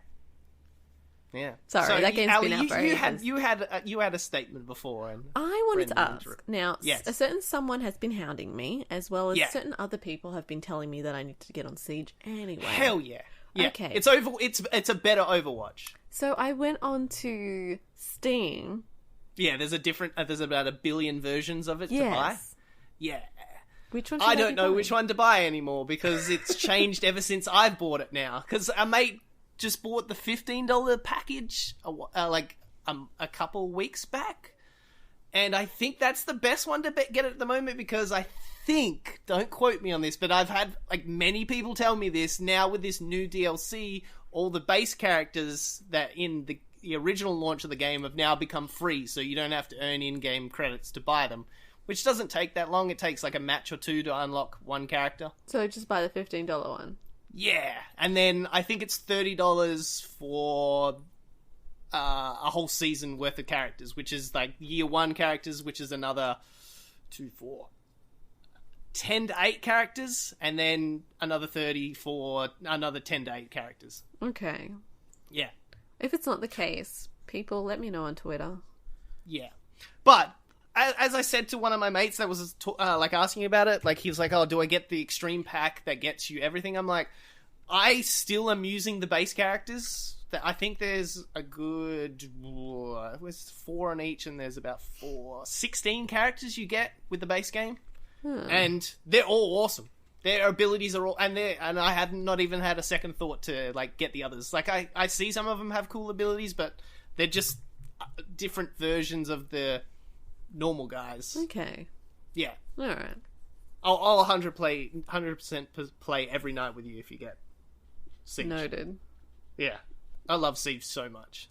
Speaker 8: Sorry,
Speaker 7: so,
Speaker 8: that game's
Speaker 7: Ali,
Speaker 8: been out for ages.
Speaker 7: you had a statement before, and
Speaker 8: I wanted to
Speaker 7: Brendan
Speaker 8: ask. Now,
Speaker 7: Yes.
Speaker 8: a certain someone has been hounding me, as well as
Speaker 7: Yeah.
Speaker 8: certain other people have been telling me that I need to get on Siege anyway.
Speaker 7: hell yeah. Yeah,
Speaker 8: Okay.
Speaker 7: it's a better Overwatch.
Speaker 8: So I went on to Steam.
Speaker 7: Yeah, there's about 1 billion versions of it to buy.
Speaker 8: Yes.
Speaker 7: Yeah.
Speaker 8: Which one?
Speaker 7: I don't know which one to buy anymore, because it's changed ever since I've bought it now. Because a mate just bought the $15 package a couple weeks back, and I think that's the best one to get at the moment, because I think, don't quote me on this, but I've had like many people tell me this, now with this new DLC, all the base characters that in the original launch of the game have now become free, so you don't have to earn in-game credits to buy them, which doesn't take that long. It takes like a match or two to unlock one character.
Speaker 8: So just buy the $15 one.
Speaker 7: Yeah, and then I think it's $30 for a whole season worth of characters, which is like year 1 characters, which is another 10 to 8 characters, and then another 30 for another 10 to 8 characters.
Speaker 8: Okay.
Speaker 7: Yeah.
Speaker 8: If it's not the case, people let me know on Twitter.
Speaker 7: Yeah. But as I said to one of my mates that was like asking about it, like he was like, "Oh, do I get the extreme pack that gets you everything?" I'm like, I still am using the base characters. I think there's a good, there's 4 on each, and there's about 16 characters you get with the base game, and they're all awesome. Their abilities are all, and I have not even had a second thought to like get the others. Like I see some of them have cool abilities, but they're just different versions of the normal guys.
Speaker 8: Okay.
Speaker 7: Yeah.
Speaker 8: All right.
Speaker 7: I'll 100% play every night with you if you get Siege.
Speaker 8: Noted.
Speaker 7: Yeah. I love Siege so much.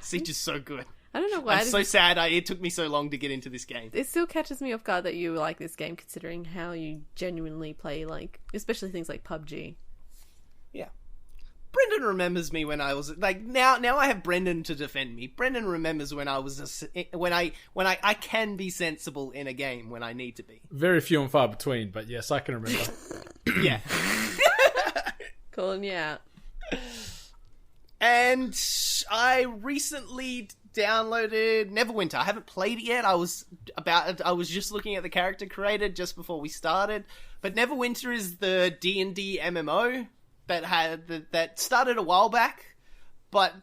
Speaker 7: Siege is so good.
Speaker 8: I don't know why.
Speaker 7: I'm so sad it took me so long to get into this game.
Speaker 8: It still catches me off guard that you like this game, considering how you genuinely play, like, especially things like PUBG.
Speaker 7: Yeah. Brendan remembers me when I was like now I have Brendan to defend me. Brendan remembers when I was when I can be sensible in a game when I need to be.
Speaker 6: Very few and far between, but yes, I can remember.
Speaker 7: Yeah.
Speaker 8: Calling you out.
Speaker 7: And I recently downloaded Neverwinter. I haven't played it yet. I was just looking at the character creator just before we started. But Neverwinter is the D&D MMO that started a while back, but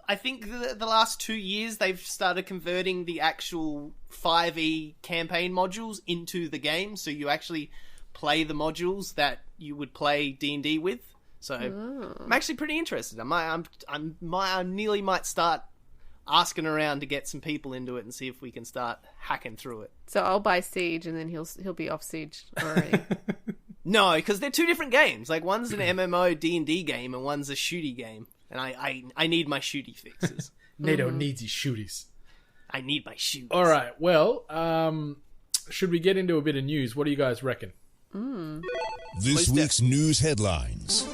Speaker 7: I think the last 2 years they've started converting the actual 5e campaign modules into the game, so you actually play the modules that you would play D&D with. So I'm actually pretty interested. I nearly might start asking around to get some people into it and see if we can start hacking through it.
Speaker 8: So I'll buy Siege, and then he'll be off Siege already.
Speaker 7: No, because they're two different games. Like, one's an MMO D&D game, and one's a shooty game. And I need my shooty fixes.
Speaker 6: Nato needs his shooties.
Speaker 7: I need my shooties.
Speaker 6: All right, well, should we get into a bit of news? What do you guys reckon?
Speaker 1: This week's news headlines.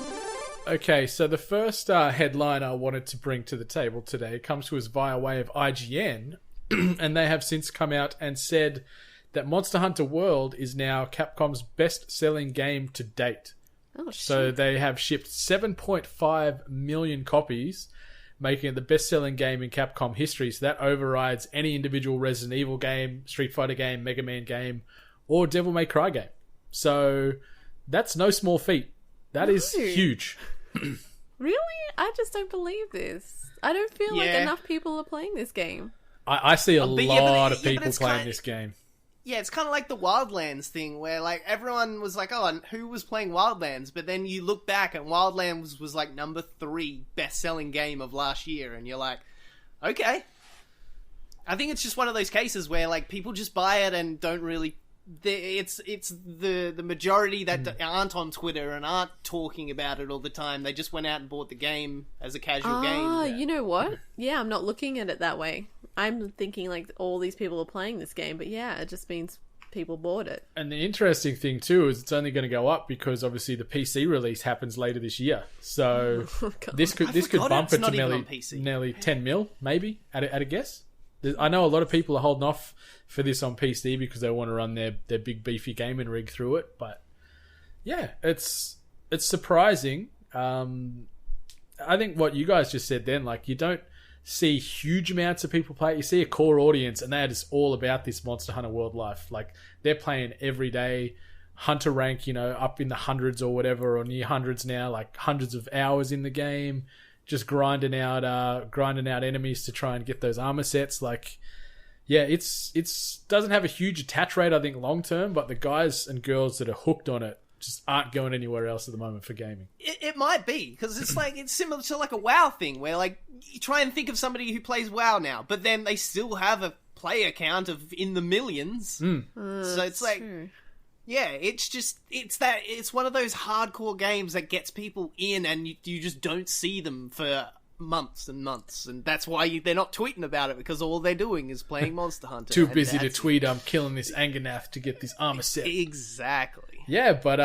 Speaker 6: Okay, so the first headline I wanted to bring to the table today comes to us via way of IGN, and they have since come out and said that Monster Hunter World is now Capcom's best-selling game to date.
Speaker 8: Oh, shit.
Speaker 6: So they have shipped 7.5 million copies, making it the best-selling game in Capcom history. So that overrides any individual Resident Evil game, Street Fighter game, Mega Man game, or Devil May Cry game. So that's no small feat. That is huge.
Speaker 8: Really? I just don't believe this. I don't feel like enough people are playing this game.
Speaker 6: I see a lot of people playing this game.
Speaker 7: Yeah, it's kind of like the Wildlands thing, where like everyone was like, "Oh, and who was playing Wildlands?" But then you look back, and Wildlands was like number 3 best-selling game of last year, and you're like, "Okay." I think it's just one of those cases where like people just buy it and don't really. It's the majority that aren't on Twitter and aren't talking about it all the time. They just went out and bought the game as a casual game.
Speaker 8: Ah, you know what? Yeah, I'm not looking at it that way. I'm thinking like all these people are playing this game, but yeah, it just means people bought it.
Speaker 6: And the interesting thing too is it's only going to go up because obviously the PC release happens later this year. So this could bump it to nearly 10 mil, maybe at a guess. I know a lot of people are holding off for this on PC because they want to run their big beefy gaming rig through it. But yeah, it's surprising. I think what you guys just said then, like you don't see huge amounts of people play it. You see a core audience and they're just all about this Monster Hunter World life. Like they're playing every day, hunter rank, up in the hundreds or whatever, or near hundreds now, like hundreds of hours in the game, just grinding out enemies to try and get those armor sets. Like, yeah, it's doesn't have a huge attach rate, I think, long term, but the guys and girls that are hooked on it just aren't going anywhere else at the moment for gaming.
Speaker 7: It might be, because it's similar to like a WoW thing, where like you try and think of somebody who plays WoW now, but then they still have a player count of in the millions. So it's like, true. Yeah, it's one of those hardcore games that gets people in, and you just don't see them for months and months, and that's why they're not tweeting about it, because all they're doing is playing Monster Hunter.
Speaker 6: Too busy to tweet, I'm killing this Anganath to get this armor set.
Speaker 7: Exactly.
Speaker 6: Yeah, but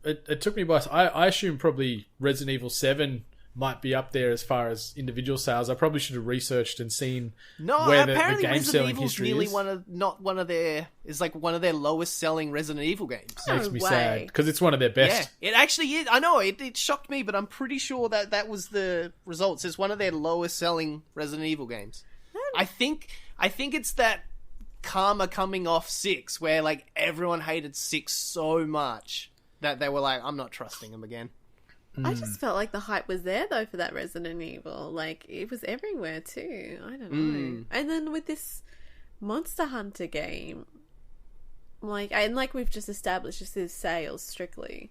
Speaker 6: it took me by... I assume probably Resident Evil 7 might be up there as far as individual sales. I probably should have researched and seen where the game
Speaker 7: Resident
Speaker 6: selling
Speaker 7: Evil's
Speaker 6: history
Speaker 7: nearly
Speaker 6: is.
Speaker 7: one of their lowest selling Resident Evil games.
Speaker 6: Makes me sad, because it's one of their best.
Speaker 7: Yeah, it actually is. I know, it shocked me, but I'm pretty sure that was the results. It's one of their lowest selling Resident Evil games. I think it's that karma coming off 6, where like everyone hated 6 so much that they were like, I'm not trusting them again.
Speaker 8: I just felt like the hype was there though for that Resident Evil. Like it was everywhere too. I don't know. And then with this Monster Hunter game, like we've just established, this is sales strictly.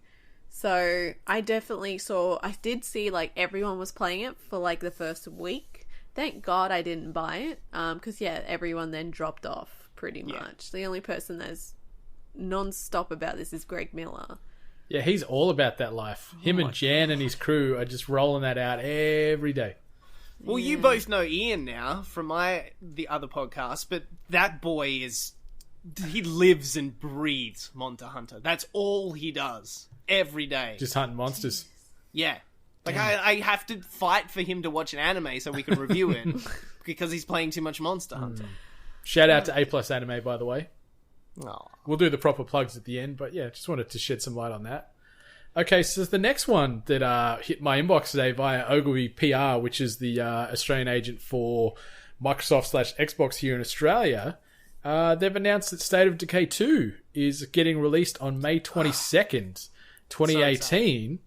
Speaker 8: So I did see like everyone was playing it for like the first week. Thank God I didn't buy it. Because everyone then dropped off pretty much. The only person that's non-stop about this is Greg Miller.
Speaker 6: Yeah, he's all about that life. Him and Jan and his crew are just rolling that out every day.
Speaker 7: Well, you both know Ian now from the other podcast, but that boy he lives and breathes Monster Hunter. That's all he does every day.
Speaker 6: Just hunting monsters.
Speaker 7: Yeah. Like, I have to fight for him to watch an anime so we can review it because he's playing too much Monster Hunter.
Speaker 6: Shout out to A+ Anime, by the way.
Speaker 7: Oh.
Speaker 6: We'll do the proper plugs at the end, but yeah, just wanted to shed some light on that. Okay, so the next one that hit my inbox today via Ogilvy PR, which is the Australian agent for Microsoft/Xbox here in Australia, they've announced that State of Decay 2 is getting released on May 22nd, 2018.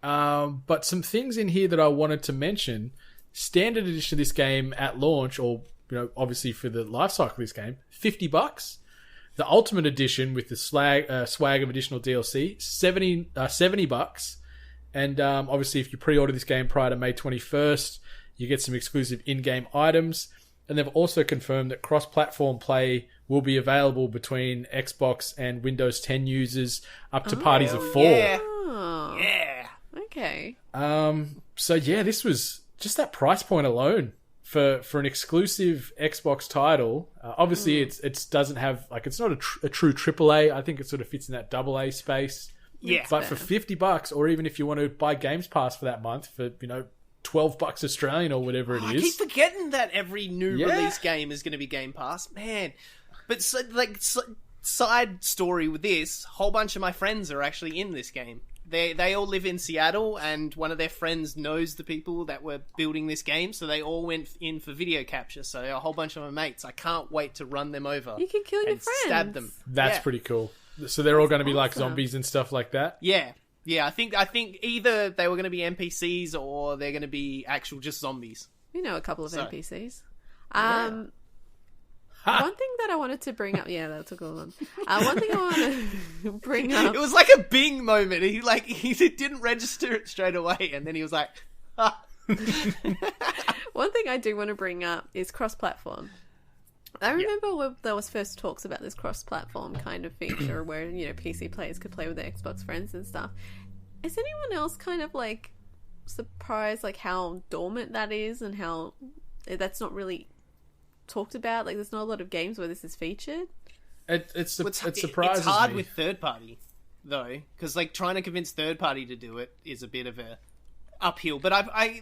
Speaker 6: But some things in here that I wanted to mention. Standard edition of this game at launch, or obviously for the life cycle of this game, $50. The Ultimate Edition with the swag of additional DLC, $70. And obviously, if you pre-order this game prior to May 21st, you get some exclusive in-game items. And they've also confirmed that cross-platform play will be available between Xbox and Windows 10 users up to parties of 4.
Speaker 7: Yeah.
Speaker 8: Oh.
Speaker 7: Yeah.
Speaker 8: Okay.
Speaker 6: So yeah, this was just that price point alone for an exclusive Xbox title. Obviously, it doesn't have it's not a true AAA. I think it sort of fits in that AA space.
Speaker 7: Yeah.
Speaker 6: But for $50, or even if you want to buy Games Pass for that month for $12 Australian or whatever it is.
Speaker 7: I keep forgetting that every new release game is going to be Game Pass, man. But side story with this, whole bunch of my friends are actually in this game. They all live in Seattle, and one of their friends knows the people that were building this game, so they all went in for video capture. So a whole bunch of my mates. I can't wait to run them over.
Speaker 8: You can kill your
Speaker 7: and
Speaker 8: friends.
Speaker 7: stab them.
Speaker 6: That's pretty cool. So they're all going to be like zombies and stuff like that?
Speaker 7: Yeah. Yeah, I think either they were going to be NPCs or they're going to be actual just zombies.
Speaker 8: We know a couple of NPCs.
Speaker 6: Ha!
Speaker 8: One thing that I wanted to bring up... Yeah, that took a long. One thing I want to bring up...
Speaker 7: It was like a Bing moment. He didn't register it straight away, and then he was like... Ah.
Speaker 8: One thing I do want to bring up is cross-platform. I remember when there was first talks about this cross-platform kind of feature where, PC players could play with their Xbox friends and stuff. Is anyone else kind of, surprised, how dormant that is and how that's not really talked about? There's not a lot of games where this is featured.
Speaker 6: It surprises
Speaker 7: It's hard
Speaker 6: me.
Speaker 7: with third-party, though, because, trying to convince third-party to do it is a bit of a uphill. But I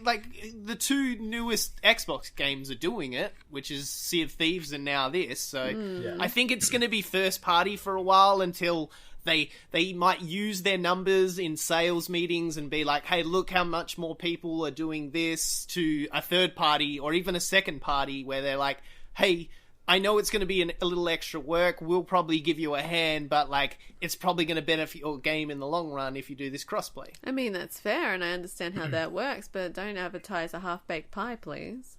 Speaker 7: the two newest Xbox games are doing it, which is Sea of Thieves and now this. So I think it's going to be first-party for a while until they might use their numbers in sales meetings and be like, hey, look how much more people are doing this, to a third party or even a second party where they're like, hey, I know it's going to be a little extra work. We'll probably give you a hand, but it's probably going to benefit your game in the long run if you do this crossplay.
Speaker 8: I mean, that's fair, and I understand how that works, but don't advertise a half-baked pie, please.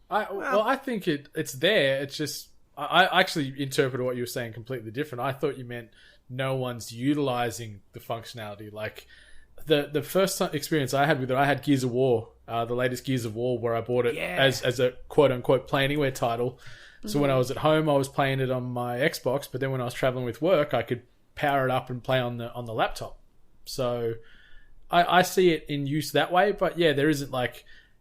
Speaker 6: I think it's there. It's just I actually interpreted what you were saying completely different. I thought you meant no one's utilizing the functionality. The first experience I had with it, I had Gears of War, the latest Gears of War, where I bought it as a quote-unquote play anywhere title. So when I was at home, I was playing it on my Xbox, but then when I was traveling with work, I could power it up and play on the laptop. So I see it in use that way, but yeah, there isn't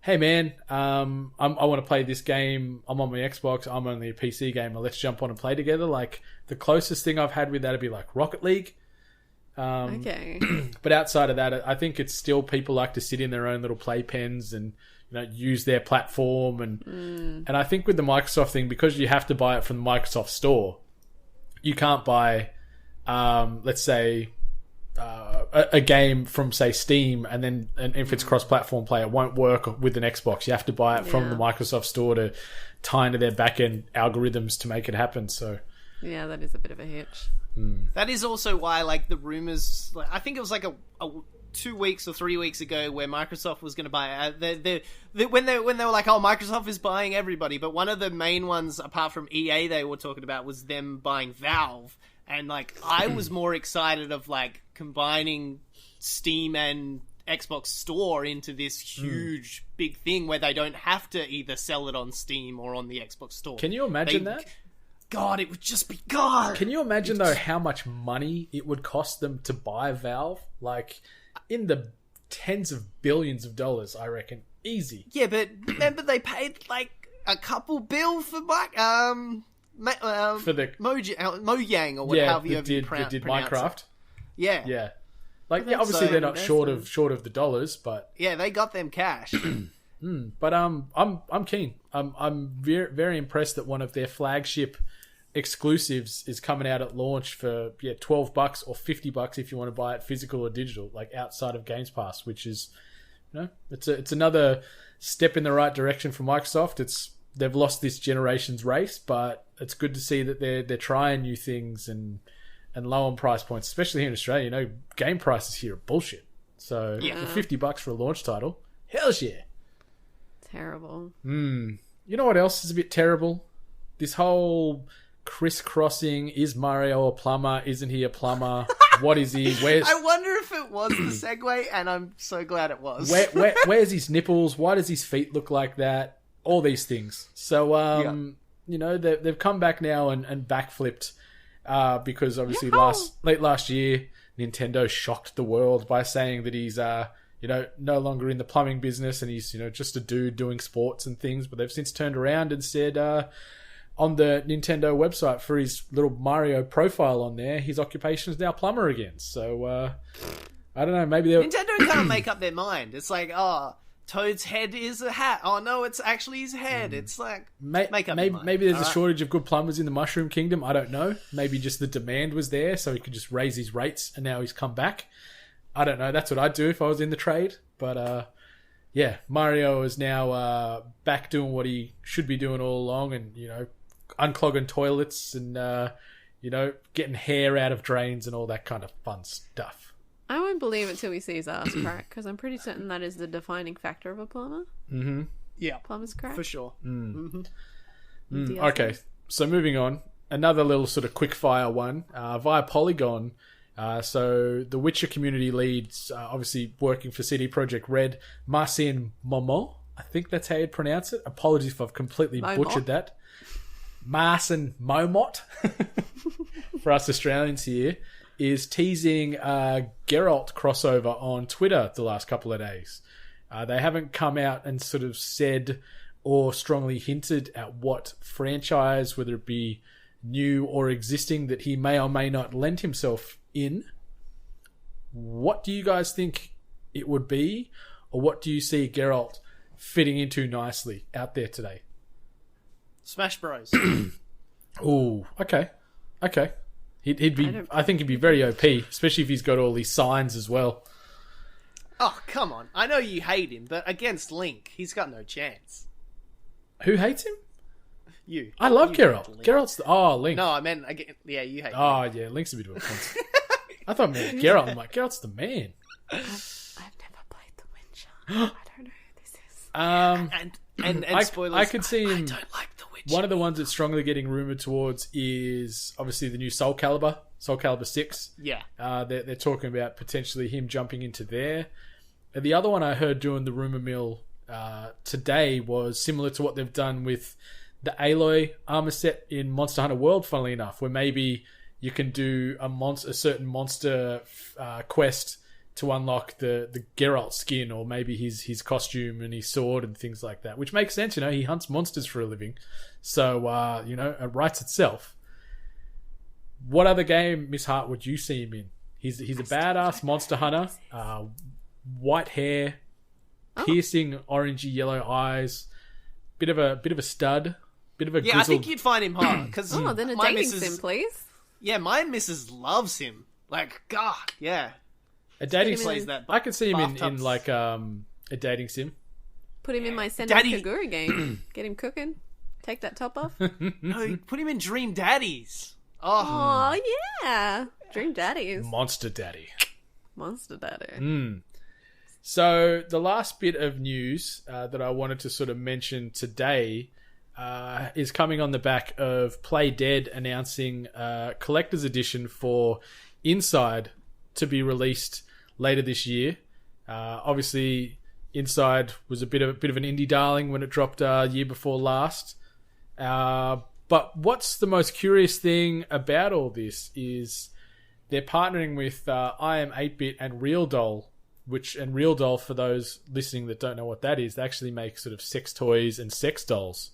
Speaker 6: hey man, I want to play this game. I'm on my Xbox. I'm only a PC gamer. Let's jump on and play together. The closest thing I've had with that would be Rocket League.
Speaker 8: Okay.
Speaker 6: But outside of that, I think it's still people like to sit in their own little playpens and use their platform. And I think with the Microsoft thing, because you have to buy it from the Microsoft Store, you can't buy, let's say, a game from, say, Steam, and if it's cross-platform play, it won't work with an Xbox. You have to buy it from the Microsoft Store to tie into their back-end algorithms to make it happen. So
Speaker 8: yeah, that is a bit of a hitch.
Speaker 7: That is also why, the rumors... I think it was 2 weeks or 3 weeks ago where Microsoft was going to buy when they were like, oh, Microsoft is buying everybody, but one of the main ones apart from EA they were talking about was them buying Valve, and like I was more excited of like combining Steam and Xbox Store into this huge big thing where they don't have to either sell it on Steam or on the Xbox Store.
Speaker 6: Can you imagine that?
Speaker 7: God, it would just be God.
Speaker 6: Can you imagine though how much money it would cost them to buy Valve? Like in the tens of billions of dollars, I reckon. Easy.
Speaker 7: Yeah, but remember they paid like a couple bill for the Mojang or whatever you
Speaker 6: did Minecraft.
Speaker 7: It. Yeah.
Speaker 6: Yeah. Like obviously they're not short of the dollars, but
Speaker 7: yeah, they got them cash.
Speaker 6: But I'm keen. I'm very very impressed that one of their flagship exclusives is coming out at launch for $12 or $50 if you want to buy it physical or digital, like outside of Games Pass, which is, it's another step in the right direction for Microsoft. They've lost this generation's race, but it's good to see that they're trying new things and low on price points, especially here in Australia. Game prices here are bullshit. So for $50 for a launch title, hell's yeah.
Speaker 8: Terrible.
Speaker 6: You know what else is a bit terrible? This whole crisscrossing. Is Mario a plumber? Isn't he a plumber? What is he? Where's...
Speaker 7: I wonder if it was the segue, and I'm so glad it was.
Speaker 6: Where's his nipples? Why does his feet look like that? All these things. So, they've come back now and backflipped because obviously late last year, Nintendo shocked the world by saying that he's no longer in the plumbing business and he's just a dude doing sports and things. But they've since turned around and said on the Nintendo website for his little Mario profile on there, his occupation is now plumber again. So I don't know. Maybe
Speaker 7: Nintendo can't make up their mind. It's like, oh, Toad's head is a hat. Oh no, it's actually his head. It's like make up your mind.
Speaker 6: Maybe there's a shortage of good plumbers in the Mushroom Kingdom. I don't know. Maybe just the demand was there, so he could just raise his rates, and now he's come back. I don't know. That's what I'd do if I was in the trade. But Mario is now back doing what he should be doing all along, and unclogging toilets and getting hair out of drains and all that kind of fun stuff.
Speaker 8: I won't believe it till we see his ass crack, because I'm pretty certain that is the defining factor of a plumber.
Speaker 6: Mm-hmm.
Speaker 7: Yeah,
Speaker 8: plumber's crack
Speaker 7: for sure.
Speaker 6: Okay, so moving on, another little sort of quick fire one via Polygon. So the Witcher community leads, obviously working for CD Projekt Red, Marcin Momot. I think that's how you'd pronounce it. Apologies if I've completely butchered that. Marcin Momot, for us Australians here, is teasing a Geralt crossover on Twitter the last couple of days. They haven't come out and sort of said or strongly hinted at what franchise, whether it be new or existing, that he may or may not lend himself in. What do you guys think it would be, or what do you see Geralt fitting into nicely out there today?
Speaker 7: Smash Bros.
Speaker 6: Ooh, okay. He'd be. I think he'd be very OP, especially if he's got all these signs as well.
Speaker 7: Oh, come on. I know you hate him, but against Link, he's got no chance.
Speaker 6: Who hates him?
Speaker 7: You.
Speaker 6: I love Geralt.
Speaker 7: Link.
Speaker 6: Geralt's Link.
Speaker 7: No, I meant, you hate him.
Speaker 6: Oh, yeah, Link's a bit of a cunt. I thought Geralt. I'm like, Geralt's the man.
Speaker 8: I've never played The Witcher. I don't know who this is.
Speaker 7: And spoilers.
Speaker 6: I could see him.
Speaker 7: I don't like The Witcher.
Speaker 6: One of the ones that's strongly getting rumoured towards is obviously the new Soul Calibur 6.
Speaker 7: Yeah.
Speaker 6: They're talking about potentially him jumping into there. And the other one I heard doing the rumour mill today was similar to what they've done with the Aloy armor set in Monster Hunter World, funnily enough, where maybe you can do a certain monster quest to unlock the Geralt skin, or maybe his costume and his sword and things like that, which makes sense. He hunts monsters for a living, so it writes itself. What other game, Miss Hart, would you see him in? He's a badass monster hunter, white hair, piercing orangey yellow eyes, bit of a stud, bit of a grizzled...
Speaker 7: I think you'd find him hot because
Speaker 8: then a dating sim, please.
Speaker 7: Yeah, my missus loves him. Like, God, yeah.
Speaker 6: A dating
Speaker 7: plays that.
Speaker 6: I could see him in like a dating sim.
Speaker 8: Put him in my Senran Kagura game. Get him cooking. Take that top off.
Speaker 7: No, put him in Dream Daddies.
Speaker 8: Oh yeah, Dream Daddies.
Speaker 6: Monster Daddy.
Speaker 8: Monster Daddy.
Speaker 6: So the last bit of news that I wanted to sort of mention today is coming on the back of Play Dead announcing a collector's edition for Inside to be released later this year. Obviously, Inside was a bit of an indie darling when it dropped year before last. But what's the most curious thing about all this is they're partnering with I Am 8-Bit and Real Doll, and Real Doll, for those listening that don't know what that is, they actually make sort of sex toys and sex dolls.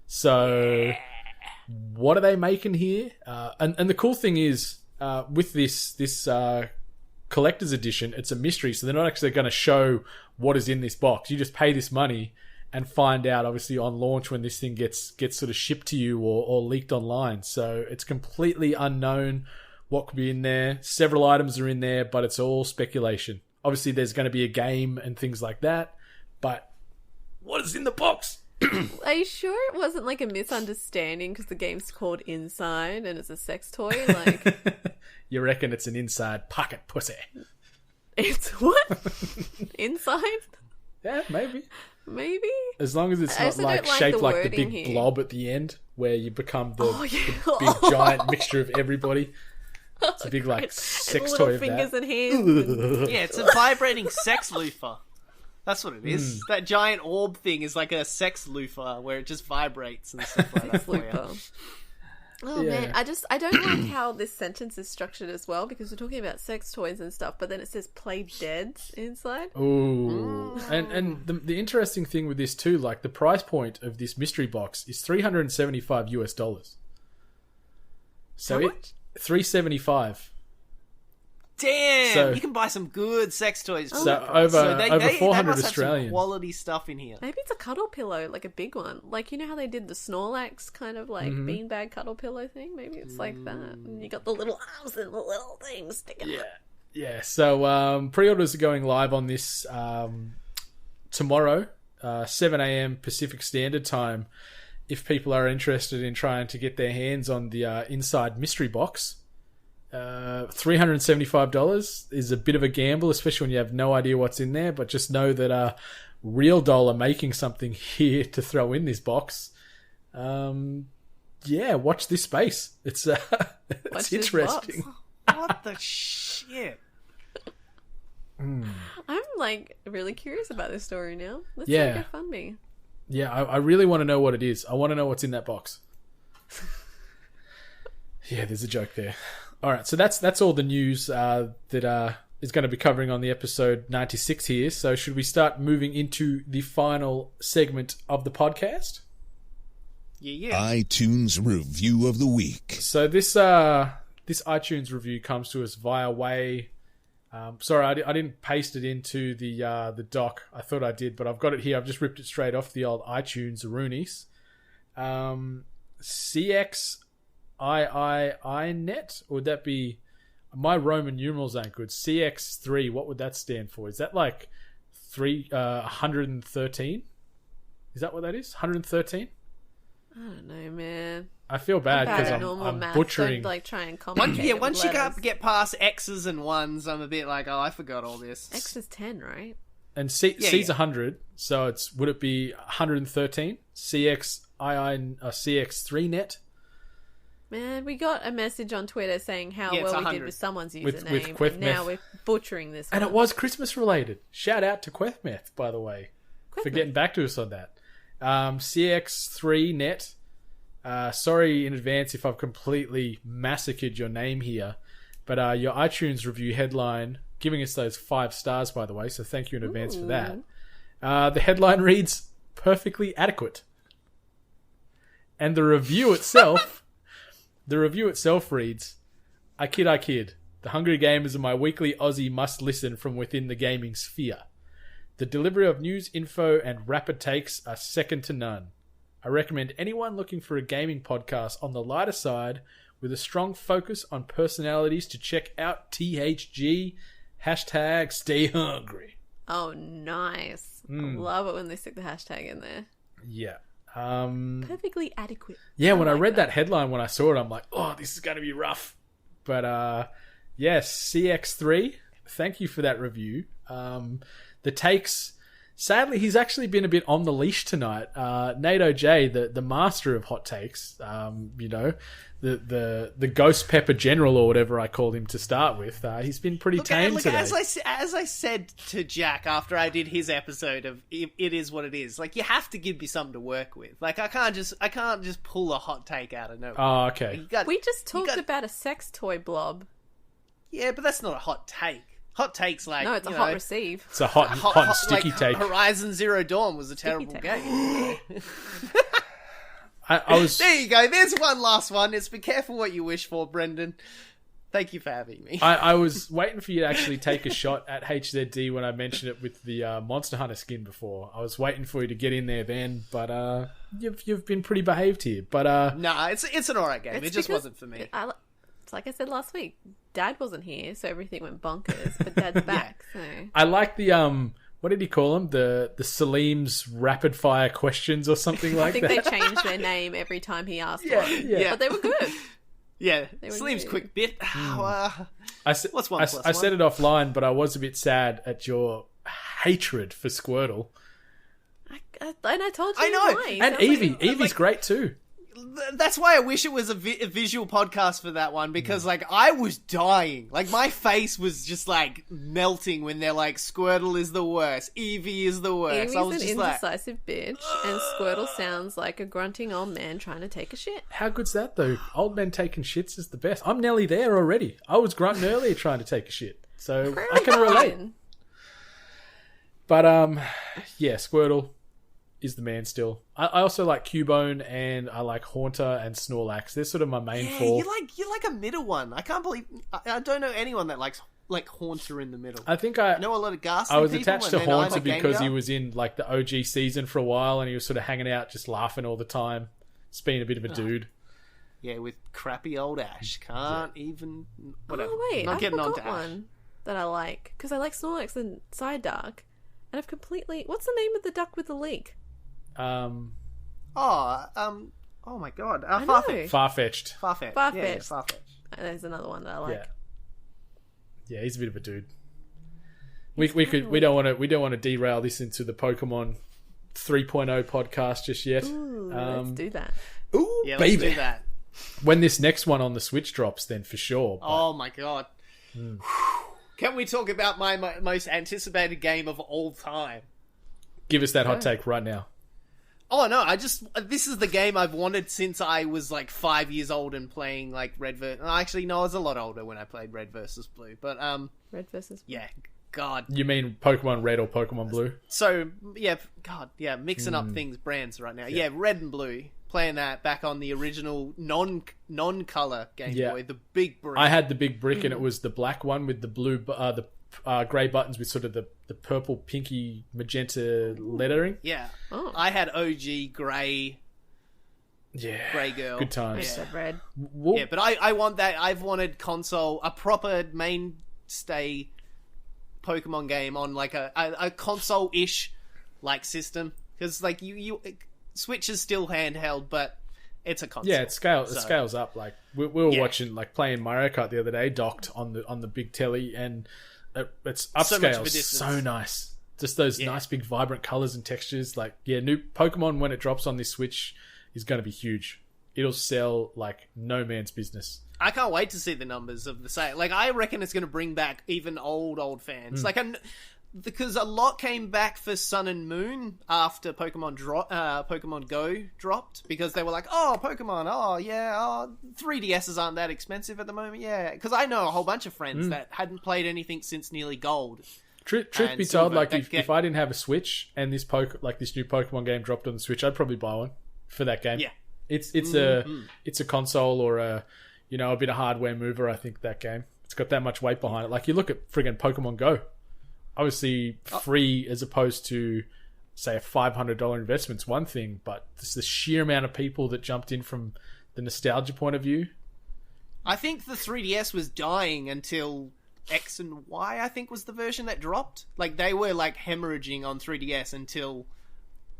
Speaker 6: So what are they making here? And the cool thing is with this collector's edition, it's a mystery, so they're not actually going to show what is in this box. You just pay this money and find out, obviously, on launch when this thing gets sort of shipped to you or leaked online. So it's completely unknown what could be in there. Several items are in there, but it's all speculation. Obviously, there's going to be a game and things like that, but what is in the box?
Speaker 8: Are you sure it wasn't like a misunderstanding because the game's called Inside and it's a sex toy? Like,
Speaker 6: you reckon it's an inside pocket pussy?
Speaker 8: It's what? Inside?
Speaker 6: Yeah, maybe.
Speaker 8: Maybe.
Speaker 6: As long as it's
Speaker 8: I
Speaker 6: not
Speaker 8: also
Speaker 6: like
Speaker 8: don't like
Speaker 6: shaped
Speaker 8: the
Speaker 6: like the
Speaker 8: wording
Speaker 6: big
Speaker 8: here.
Speaker 6: blob at the end where you become the
Speaker 8: yeah.
Speaker 6: big giant mixture of everybody. It's a big like
Speaker 8: And
Speaker 6: sex
Speaker 8: little
Speaker 6: toy of
Speaker 8: fingers
Speaker 6: that.
Speaker 8: and hands. And...
Speaker 7: Yeah, it's a vibrating sex loofah. That's what it is. That giant orb thing is like a sex loofah where it just vibrates and stuff like that. for you.
Speaker 8: Flipper. Oh
Speaker 6: Yeah.
Speaker 8: man, I don't like how this sentence is structured as well, because we're talking about sex toys and stuff, but then it says play dead inside.
Speaker 6: Ooh. And the interesting thing with this too, like the price point of this mystery box is $375 US. So
Speaker 8: How much?
Speaker 6: $375.
Speaker 7: Damn,
Speaker 6: So-
Speaker 7: you can buy some good sex toys.
Speaker 6: So over
Speaker 7: they
Speaker 6: 400
Speaker 7: must have some
Speaker 6: Australian.
Speaker 7: quality stuff in here.
Speaker 8: Maybe it's a cuddle pillow, like a big one. Like, you know how they did the Snorlax kind of like beanbag cuddle pillow thing? Maybe it's like that. And you got the little arms and the little things sticking out.
Speaker 6: Yeah, so pre-orders are going live on this tomorrow, 7 a.m. Pacific Standard Time, if people are interested in trying to get their hands on the Inside Mystery Box. $375 is a bit of a gamble, especially when you have no idea what's in there, but just know that Real Doll are making something here to throw in this box. Yeah, watch this space. It's
Speaker 8: Watch
Speaker 6: it's
Speaker 8: this
Speaker 6: interesting.
Speaker 8: box.
Speaker 7: What the shit?
Speaker 8: I'm like really curious about this story now. Let's
Speaker 6: Yeah.
Speaker 8: make it fun me.
Speaker 6: Yeah, I really want to know what it is. I want to know what's in that box. Yeah, there's a joke there. All right, so that's all the news that is going to be covering on the episode 96 here. So should we start moving into the final segment of the podcast?
Speaker 7: Yeah.
Speaker 1: iTunes Review of the Week.
Speaker 6: So this iTunes review comes to us via way. Sorry, I didn't paste it into the doc. I thought I did, but I've got it here. I've just ripped it straight off the old iTunes Roonies. CXIIInet, or would that be... My Roman numerals aren't good. CX3, what would that stand for? Is that like 113? Is that what that is? 113?
Speaker 8: I don't know, man.
Speaker 6: I feel bad
Speaker 8: Bad
Speaker 6: because
Speaker 8: at normal
Speaker 6: I'm
Speaker 8: math.
Speaker 6: butchering.
Speaker 8: Don't, like, try and complicate it with
Speaker 7: Once you
Speaker 8: letters.
Speaker 7: get past X's and ones, I'm a bit like, oh, I forgot all this.
Speaker 8: X is 10, right?
Speaker 6: And C's
Speaker 7: yeah.
Speaker 6: 100, so would it be 113? CX3net?
Speaker 8: Man, we got a message on Twitter saying how
Speaker 7: Yeah, it's
Speaker 8: well we
Speaker 7: 100.
Speaker 8: did with someone's
Speaker 6: With
Speaker 8: username,
Speaker 6: Queth
Speaker 8: and now
Speaker 6: Meth.
Speaker 8: we're butchering this
Speaker 6: And
Speaker 8: one.
Speaker 6: it was Christmas related. Shout out to Quethmeth, by the way, for
Speaker 8: Quethmeth.
Speaker 6: getting back to us on that. CX3net. Sorry in advance if I've completely massacred your name here, but your iTunes review headline, giving us those 5 stars, by the way, so thank you in advance for that. The headline reads, perfectly adequate. And the review itself... The review itself reads, I kid. The Hungry Gamers are my weekly Aussie must-listen from within the gaming sphere. The delivery of news, info, and rapid takes are second to none. I recommend anyone looking for a gaming podcast on the lighter side with a strong focus on personalities to check out THG, #StayHungry.
Speaker 8: Oh, nice. I love it when they stick the hashtag in there.
Speaker 6: Yeah.
Speaker 8: Perfectly adequate.
Speaker 6: Yeah, when I
Speaker 8: like
Speaker 6: read that headline, when I saw it, I'm like, oh, this is going to be rough. But, yes, CX3, thank you for that review. The takes, sadly, he's actually been a bit on the leash tonight. Nato J, the master of hot takes, the Ghost Pepper General or whatever I called him to start with. He's been pretty tame today.
Speaker 7: As I said to Jack after I did his episode of It Is What It Is, like, you have to give me something to work with. Like, I can't just pull a hot take out of nowhere.
Speaker 6: Oh, okay.
Speaker 8: We just talked about a sex toy blob.
Speaker 7: Yeah, but that's not a hot take. Hot takes, like,
Speaker 8: no, it's a hot receive.
Speaker 6: It's a hot and sticky
Speaker 7: like,
Speaker 6: take.
Speaker 7: Horizon Zero Dawn was a terrible game.
Speaker 6: I was.
Speaker 7: There you go. There's one last one. It's be careful what you wish for, Brendan. Thank you for having me.
Speaker 6: I was waiting for you to actually take a shot at HZD when I mentioned it with the Monster Hunter skin before. I was waiting for you to get in there then, but you've been pretty behaved here. But
Speaker 7: nah, it's an alright game. It just wasn't for me.
Speaker 8: It's like I said last week. Dad wasn't here, so everything went bonkers. But Dad's back, so
Speaker 6: I like the what did he call them? The Salim's rapid fire questions or something like that.
Speaker 8: I think they changed their name every time he asked one.
Speaker 6: Yeah.
Speaker 8: But they were good.
Speaker 7: Yeah, Slim's quick bit.
Speaker 6: I said it offline, but I was a bit sad at your hatred for Squirtle.
Speaker 8: And I told you
Speaker 7: I know.
Speaker 8: why.
Speaker 6: And Eevee. Eevee's great too.
Speaker 7: That's why I wish it was a visual podcast for that one, because like I was dying, like my face was just like melting when they're like Squirtle is the worst, Eevee is the worst.
Speaker 8: Eevee's
Speaker 7: I was
Speaker 8: an
Speaker 7: just
Speaker 8: indecisive bitch, and Squirtle sounds like a grunting old man trying to take a shit.
Speaker 6: How good's that though? Old men taking shits is the best. I'm nearly there already. I was grunting earlier trying to take a shit, so I can relate. But yeah, Squirtle is the man still. I also like Cubone, and I like Haunter and Snorlax. They're sort of my main four.
Speaker 7: You like a middle one. I can't believe I don't know anyone that likes like Haunter in the middle.
Speaker 6: I think I
Speaker 7: know a lot of Ghastly
Speaker 6: I was
Speaker 7: people,
Speaker 6: attached to
Speaker 7: and then
Speaker 6: Haunter
Speaker 7: I'm a
Speaker 6: because he
Speaker 7: Gengar.
Speaker 6: was in like the OG season for a while, and he was sort of hanging out, just laughing all the time, just being a bit of a dude.
Speaker 7: Yeah, with crappy old Ash. Can't even... Whatever.
Speaker 8: Oh wait,
Speaker 7: Not
Speaker 8: I
Speaker 7: getting
Speaker 8: forgot
Speaker 7: onto Ash.
Speaker 8: one that I like, because I like Snorlax and Psyduck, and I've completely... What's the name of the duck with the leak?
Speaker 7: Oh my god.
Speaker 8: I know.
Speaker 7: Farfetch.
Speaker 6: Far-fetched.
Speaker 7: Farfetch.
Speaker 8: Farfetch.
Speaker 7: Yeah, Farfetch.
Speaker 8: There's another one that I like.
Speaker 6: Yeah, he's a bit of a dude. We don't want to derail this into the Pokemon 3.0 podcast just yet.
Speaker 8: Ooh, let's do that.
Speaker 6: Ooh,
Speaker 7: Yeah,
Speaker 6: baby.
Speaker 7: let's do that.
Speaker 6: When this next one on the Switch drops, then for sure. But
Speaker 7: Oh my god. Can we talk about my most anticipated game of all time?
Speaker 6: give us that hot take right now.
Speaker 7: Oh no, this is the game I've wanted since I was like 5 years old and playing like Red versus... Actually, no, I was a lot older when I played Red versus Blue, but
Speaker 8: Red versus Blue.
Speaker 7: yeah, God.
Speaker 6: You mean Pokemon Red or Pokemon Blue?
Speaker 7: So, yeah, God, yeah, mixing up brands right now. Yeah, Red and Blue, playing that back on the original non-color Game
Speaker 6: Yeah.
Speaker 7: Boy, the big brick.
Speaker 6: I had the big brick and it was the black one with the blue, the grey buttons with sort of the purple, pinky, magenta lettering.
Speaker 7: Yeah.
Speaker 8: Oh.
Speaker 7: I had OG grey
Speaker 6: Yeah.
Speaker 7: Grey Girl.
Speaker 6: Good
Speaker 8: I
Speaker 6: times.
Speaker 8: said red.
Speaker 6: Well,
Speaker 7: Yeah, but I want that. I've wanted a proper mainstay Pokemon game on like a console-ish like system, because like you Switch is still handheld, but it's a console.
Speaker 6: yeah, it scales up. Like we were
Speaker 7: Yeah.
Speaker 6: watching, like playing Mario Kart the other day, docked on the big telly, and it's
Speaker 7: So much of a
Speaker 6: upscales
Speaker 7: distance.
Speaker 6: so nice. Just those nice big vibrant colors and textures. Like new Pokemon when it drops on this Switch is going to be huge. It'll sell like no man's business.
Speaker 7: I can't wait to see the numbers of the sale. Like, I reckon it's going to bring back even old fans. Like, because a lot came back for Sun and Moon after Pokemon Go dropped, because they were like, oh, Pokemon, oh, yeah, 3DSs aren't that expensive at the moment, yeah. Because I know a whole bunch of friends that hadn't played anything since nearly Gold.
Speaker 6: Truth
Speaker 7: And
Speaker 6: be told,
Speaker 7: Silver,
Speaker 6: like
Speaker 7: that
Speaker 6: if I didn't have a Switch and this new Pokemon game dropped on the Switch, I'd probably buy one for that game.
Speaker 7: Yeah.
Speaker 6: It's a console or a bit of hardware mover. I think that game, it's got that much weight behind it. Like you look at friggin' Pokemon Go, obviously free as opposed to say a $500 investment's one thing, but just the sheer amount of people that jumped in from the nostalgia point of view.
Speaker 7: I think the 3DS was dying until X and Y, I think, was the version that dropped. Like, they were like hemorrhaging on 3DS until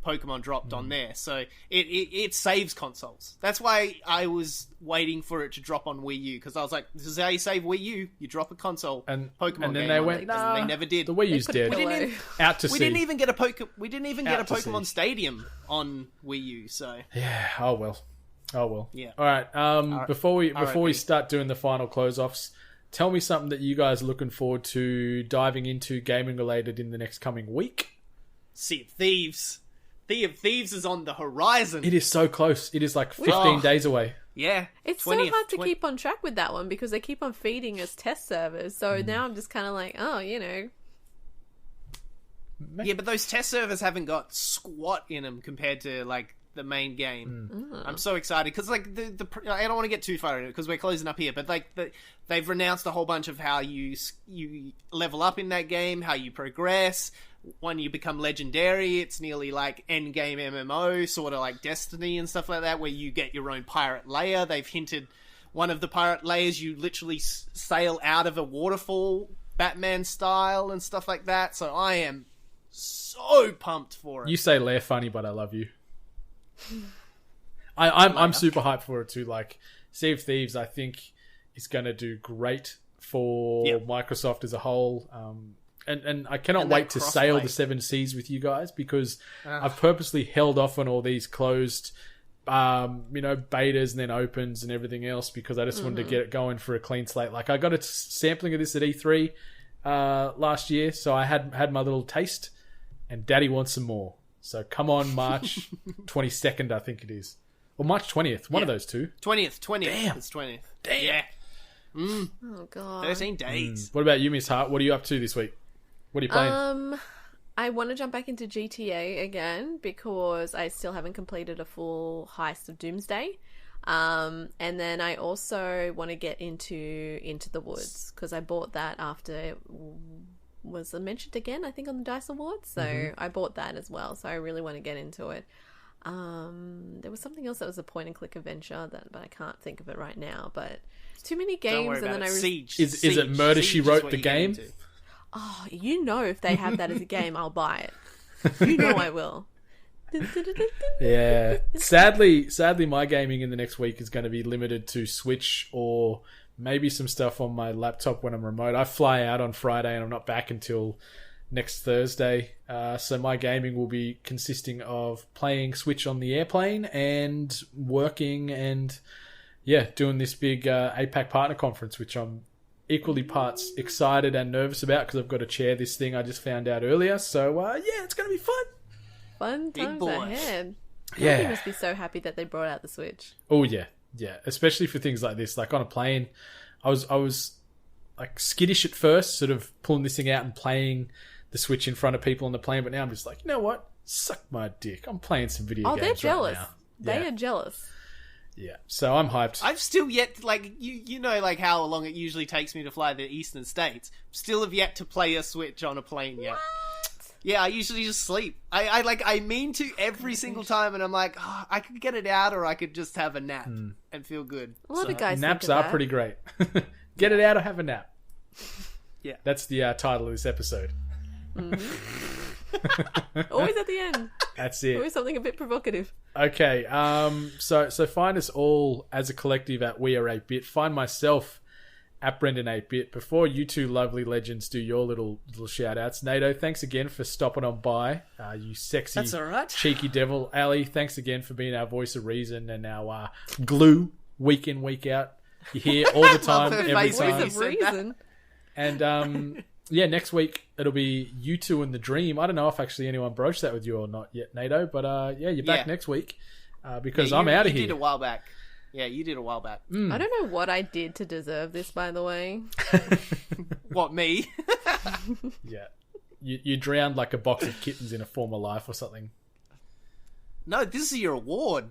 Speaker 7: Pokemon dropped on there, so it saves consoles. That's why I was waiting for it to drop on Wii U, because I was like, this is how you save Wii U. You drop a console
Speaker 6: and
Speaker 7: Pokemon
Speaker 6: and then
Speaker 7: game
Speaker 6: they
Speaker 7: on
Speaker 6: went,
Speaker 7: it,
Speaker 6: nah,
Speaker 7: and they never did.
Speaker 6: The Wii U's dead. Out to sea.
Speaker 7: We didn't even get a Pokemon
Speaker 6: sea.
Speaker 7: Stadium on Wii U, so
Speaker 6: Yeah. Oh well.
Speaker 7: yeah.
Speaker 6: All right. Before we
Speaker 7: RIP.
Speaker 6: start doing the final close-offs, tell me something that you guys are looking forward to diving into gaming related in the next coming week.
Speaker 7: Sea of Thieves. Sea of Thieves is on the horizon.
Speaker 6: It is so close. It is like 15 days away.
Speaker 7: Yeah.
Speaker 8: It's so hard to keep on track with that one because they keep on feeding us test servers. So now I'm just kind of like, oh, you know.
Speaker 7: Yeah, but those test servers haven't got squat in them compared to like the main game. I'm so excited because like the I don't want to get too far into it because we're closing up here, but like they've announced a whole bunch of how you level up in that game, how you progress. When you become legendary, it's nearly like end game MMO, sort of like Destiny and stuff like that, where you get your own pirate layer. They've hinted one of the pirate layers you literally sail out of a waterfall, Batman style and stuff like that. So I am so pumped for it.
Speaker 6: You say lair funny, but I love you. I'm super hyped for it too. Like Sea of Thieves, I think is going to do great for Microsoft as a whole. And I cannot wait to sail the 7 seas with you guys because I've purposely held off on all these closed, betas and then opens and everything else because I just wanted to get it going for a clean slate. Like I got a sampling of this at E3 last year, so I had my little taste, and Daddy wants some more. So come on, March 22nd, I think it is, or March 20th, one of those two.
Speaker 7: 20th.
Speaker 6: Damn.
Speaker 7: It's 20th.
Speaker 6: Damn.
Speaker 7: Yeah.
Speaker 8: Oh, God.
Speaker 7: 13 days.
Speaker 6: What about you, Miss Hart? What are you up to this week? What are you playing?
Speaker 8: I want to jump back into GTA again because I still haven't completed a full heist of Doomsday. And then I also want to get into the Woods because I bought that after it was mentioned again, I think, on the DICE Awards. So I bought that as well. So I really want to get into it. There was something else that was a point and click adventure but I can't think of it right now. But too many games, and then
Speaker 7: Siege.
Speaker 6: Is it Murder She Wrote the game?
Speaker 8: Oh, you know, if they have that as a game, I'll buy it. You know I will.
Speaker 6: Yeah. Sadly, my gaming in the next week is going to be limited to Switch or maybe some stuff on my laptop when I'm remote. I fly out on Friday and I'm not back until next Thursday. So my gaming will be consisting of playing Switch on the airplane and working and, doing this big APAC partner conference, which I'm equally parts excited and nervous about because I've got to chair this thing I just found out earlier. So, it's going to be fun.
Speaker 8: Fun times ahead.
Speaker 6: Yeah.
Speaker 8: You must be so happy that they brought out the Switch.
Speaker 6: Oh, yeah. Yeah. Especially for things like this. Like on a plane, I was like skittish at first, sort of pulling this thing out and playing the Switch in front of people on the plane. But now I'm just like, you know what? Suck my dick. I'm playing some video games.
Speaker 8: Oh, they're jealous.
Speaker 6: Right now.
Speaker 8: They are jealous.
Speaker 6: Yeah, so I'm hyped.
Speaker 7: I've still yet, like, you know, like how long it usually takes me to fly the eastern states. Still have yet to play a Switch on a plane yet. What? Yeah, I usually just sleep. I mean to every single time, and I'm like, I could get it out, or I could just have a nap and feel good.
Speaker 8: A lot of guys
Speaker 6: naps
Speaker 8: think of
Speaker 6: are
Speaker 8: that.
Speaker 6: pretty great. Get it out or have a nap.
Speaker 7: Yeah,
Speaker 6: that's the title of this episode.
Speaker 8: Always at the end.
Speaker 6: That's it.
Speaker 8: Always something a bit provocative.
Speaker 6: Okay, so find us all as a collective at We Are 8-Bit. Find myself at Brendan 8-Bit. Before you two lovely legends do your little shout outs, Nato, thanks again for stopping on by. You sexy,
Speaker 7: that's all right.
Speaker 6: Cheeky devil. Ali, thanks again for being our voice of reason and our glue week in, week out. You're here all the time, every time.
Speaker 8: Voice of reason.
Speaker 6: And next week it'll be you two and the Dream. I don't know if actually anyone broached that with you or not yet, Nato, but you're back next week because I'm out of here.
Speaker 7: You did a while back. Yeah, you did a while back.
Speaker 8: I don't know what I did to deserve this, by the way.
Speaker 7: What, me?
Speaker 6: Yeah. You drowned like a box of kittens in a former life or something.
Speaker 7: No, this is your award.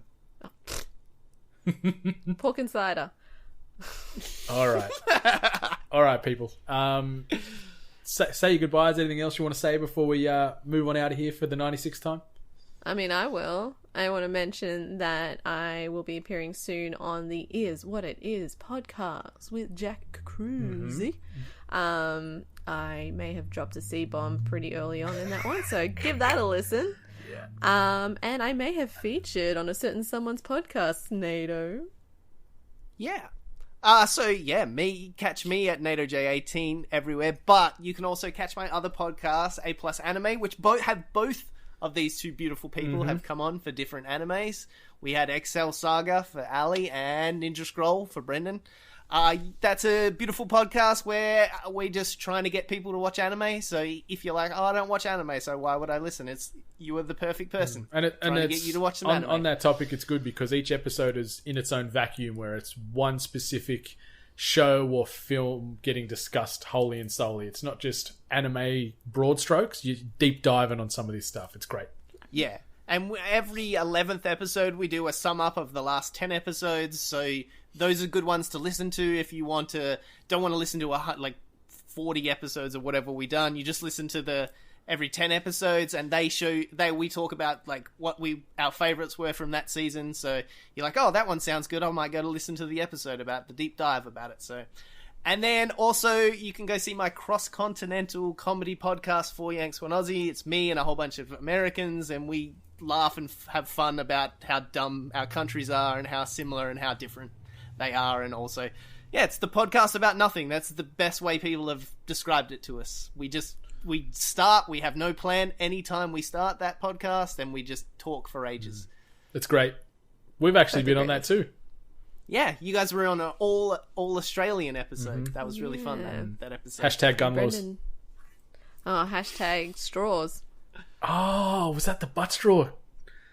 Speaker 8: Pork and cider.
Speaker 6: All right, people. Say your goodbyes. Anything else you want to say before we move on out of here for the 96th time?
Speaker 8: I mean, I will. I want to mention that I will be appearing soon on the Is What It Is podcast with Jack Cruzy. I may have dropped a C-bomb pretty early on in that one, so give that a listen. And I may have featured on a certain someone's podcast, Nato.
Speaker 7: Yeah. Catch me at NatoJ18 everywhere, but you can also catch my other podcast, A Plus Anime, which both of these two beautiful people have come on for different animes. We had Excel Saga for Ali and Ninja Scroll for Brendan. That's a beautiful podcast where we're just trying to get people to watch anime. So if you're like, oh, I don't watch anime, so why would I listen? You are the perfect person.
Speaker 6: And
Speaker 7: to get you to watch some anime.
Speaker 6: On that topic, it's good because each episode is in its own vacuum, where it's one specific show or film getting discussed wholly and solely. It's not just anime broad strokes. You deep diving on some of this stuff. It's great.
Speaker 7: Yeah. And every 11th episode, we do a sum up of the last 10 episodes. So those are good ones to listen to if you don't want to listen to 40 episodes or whatever we done. You just listen to every 10 episodes, and we talk about like what our favorites were from that season. So you're like, oh, that one sounds good. I might go to listen to the episode about the deep dive about it. So, and then also you can go see my cross-continental comedy podcast, Four Yanks One Aussie. It's me and a whole bunch of Americans, and we laugh and have fun about how dumb our countries are and how similar and how different they are. And also, yeah, it's the podcast about nothing. That's the best way people have described it to us. We start, we have no plan anytime we start that podcast, and we just talk for ages.
Speaker 6: It's great. We've actually been on that too.
Speaker 7: Yeah, you guys were on an all Australian episode. That was really fun, that episode.
Speaker 6: Hashtag gun laws.
Speaker 8: Brendan. Oh, hashtag straws.
Speaker 6: Oh, was that the butt straw?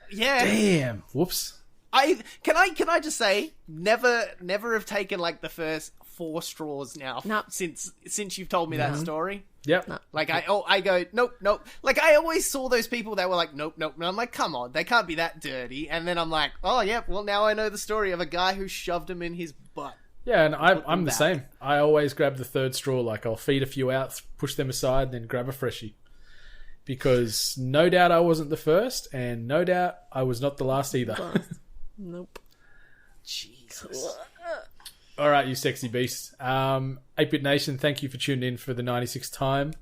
Speaker 7: Yeah.
Speaker 6: Damn. Whoops.
Speaker 7: Can I just say, never have taken like the first 4 straws now.
Speaker 8: No.
Speaker 7: Since you've told me that story.
Speaker 6: Yep.
Speaker 8: No.
Speaker 7: Like I go, nope. Like I always saw those people that were like, nope. And I'm like, come on, they can't be that dirty. And then I'm like, oh yeah, well now I know the story of a guy who shoved him in his butt.
Speaker 6: Yeah, and I'm the same. I always grab the third straw. Like I'll feed a few out, push them aside, then grab a freshie. Because no doubt I wasn't the first, and no doubt I was not the last either.
Speaker 8: Nope.
Speaker 7: Jesus.
Speaker 6: All right, you sexy beasts. 8-Bit Nation, thank you for tuning in for the 96th time.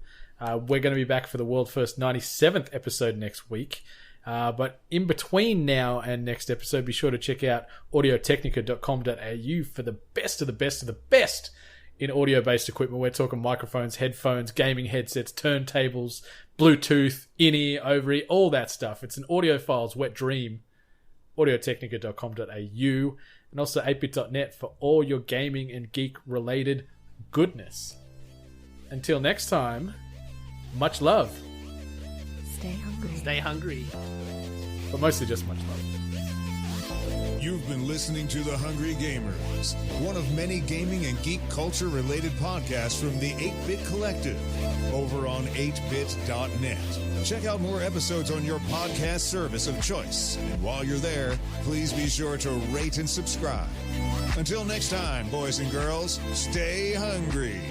Speaker 6: We're going to be back for the world first 97th episode next week. But in between now and next episode, be sure to check out audiotechnica.com.au for the best of the best of the best in audio-based equipment. We're talking microphones, headphones, gaming headsets, turntables, Bluetooth, in-ear, over-ear, all that stuff. It's an audiophile's wet dream. audiotechnica.com.au and also 8bit.net for all your gaming and geek-related goodness. Until next time, much love.
Speaker 8: Stay hungry.
Speaker 7: Stay hungry.
Speaker 6: But mostly just much love.
Speaker 1: You've been listening to The Hungry Gamers, one of many gaming and geek culture related podcasts from the 8-Bit Collective over on 8bit.net. Check out more episodes on your podcast service of choice. And while you're there, please be sure to rate and subscribe. Until next time, boys and girls, stay hungry.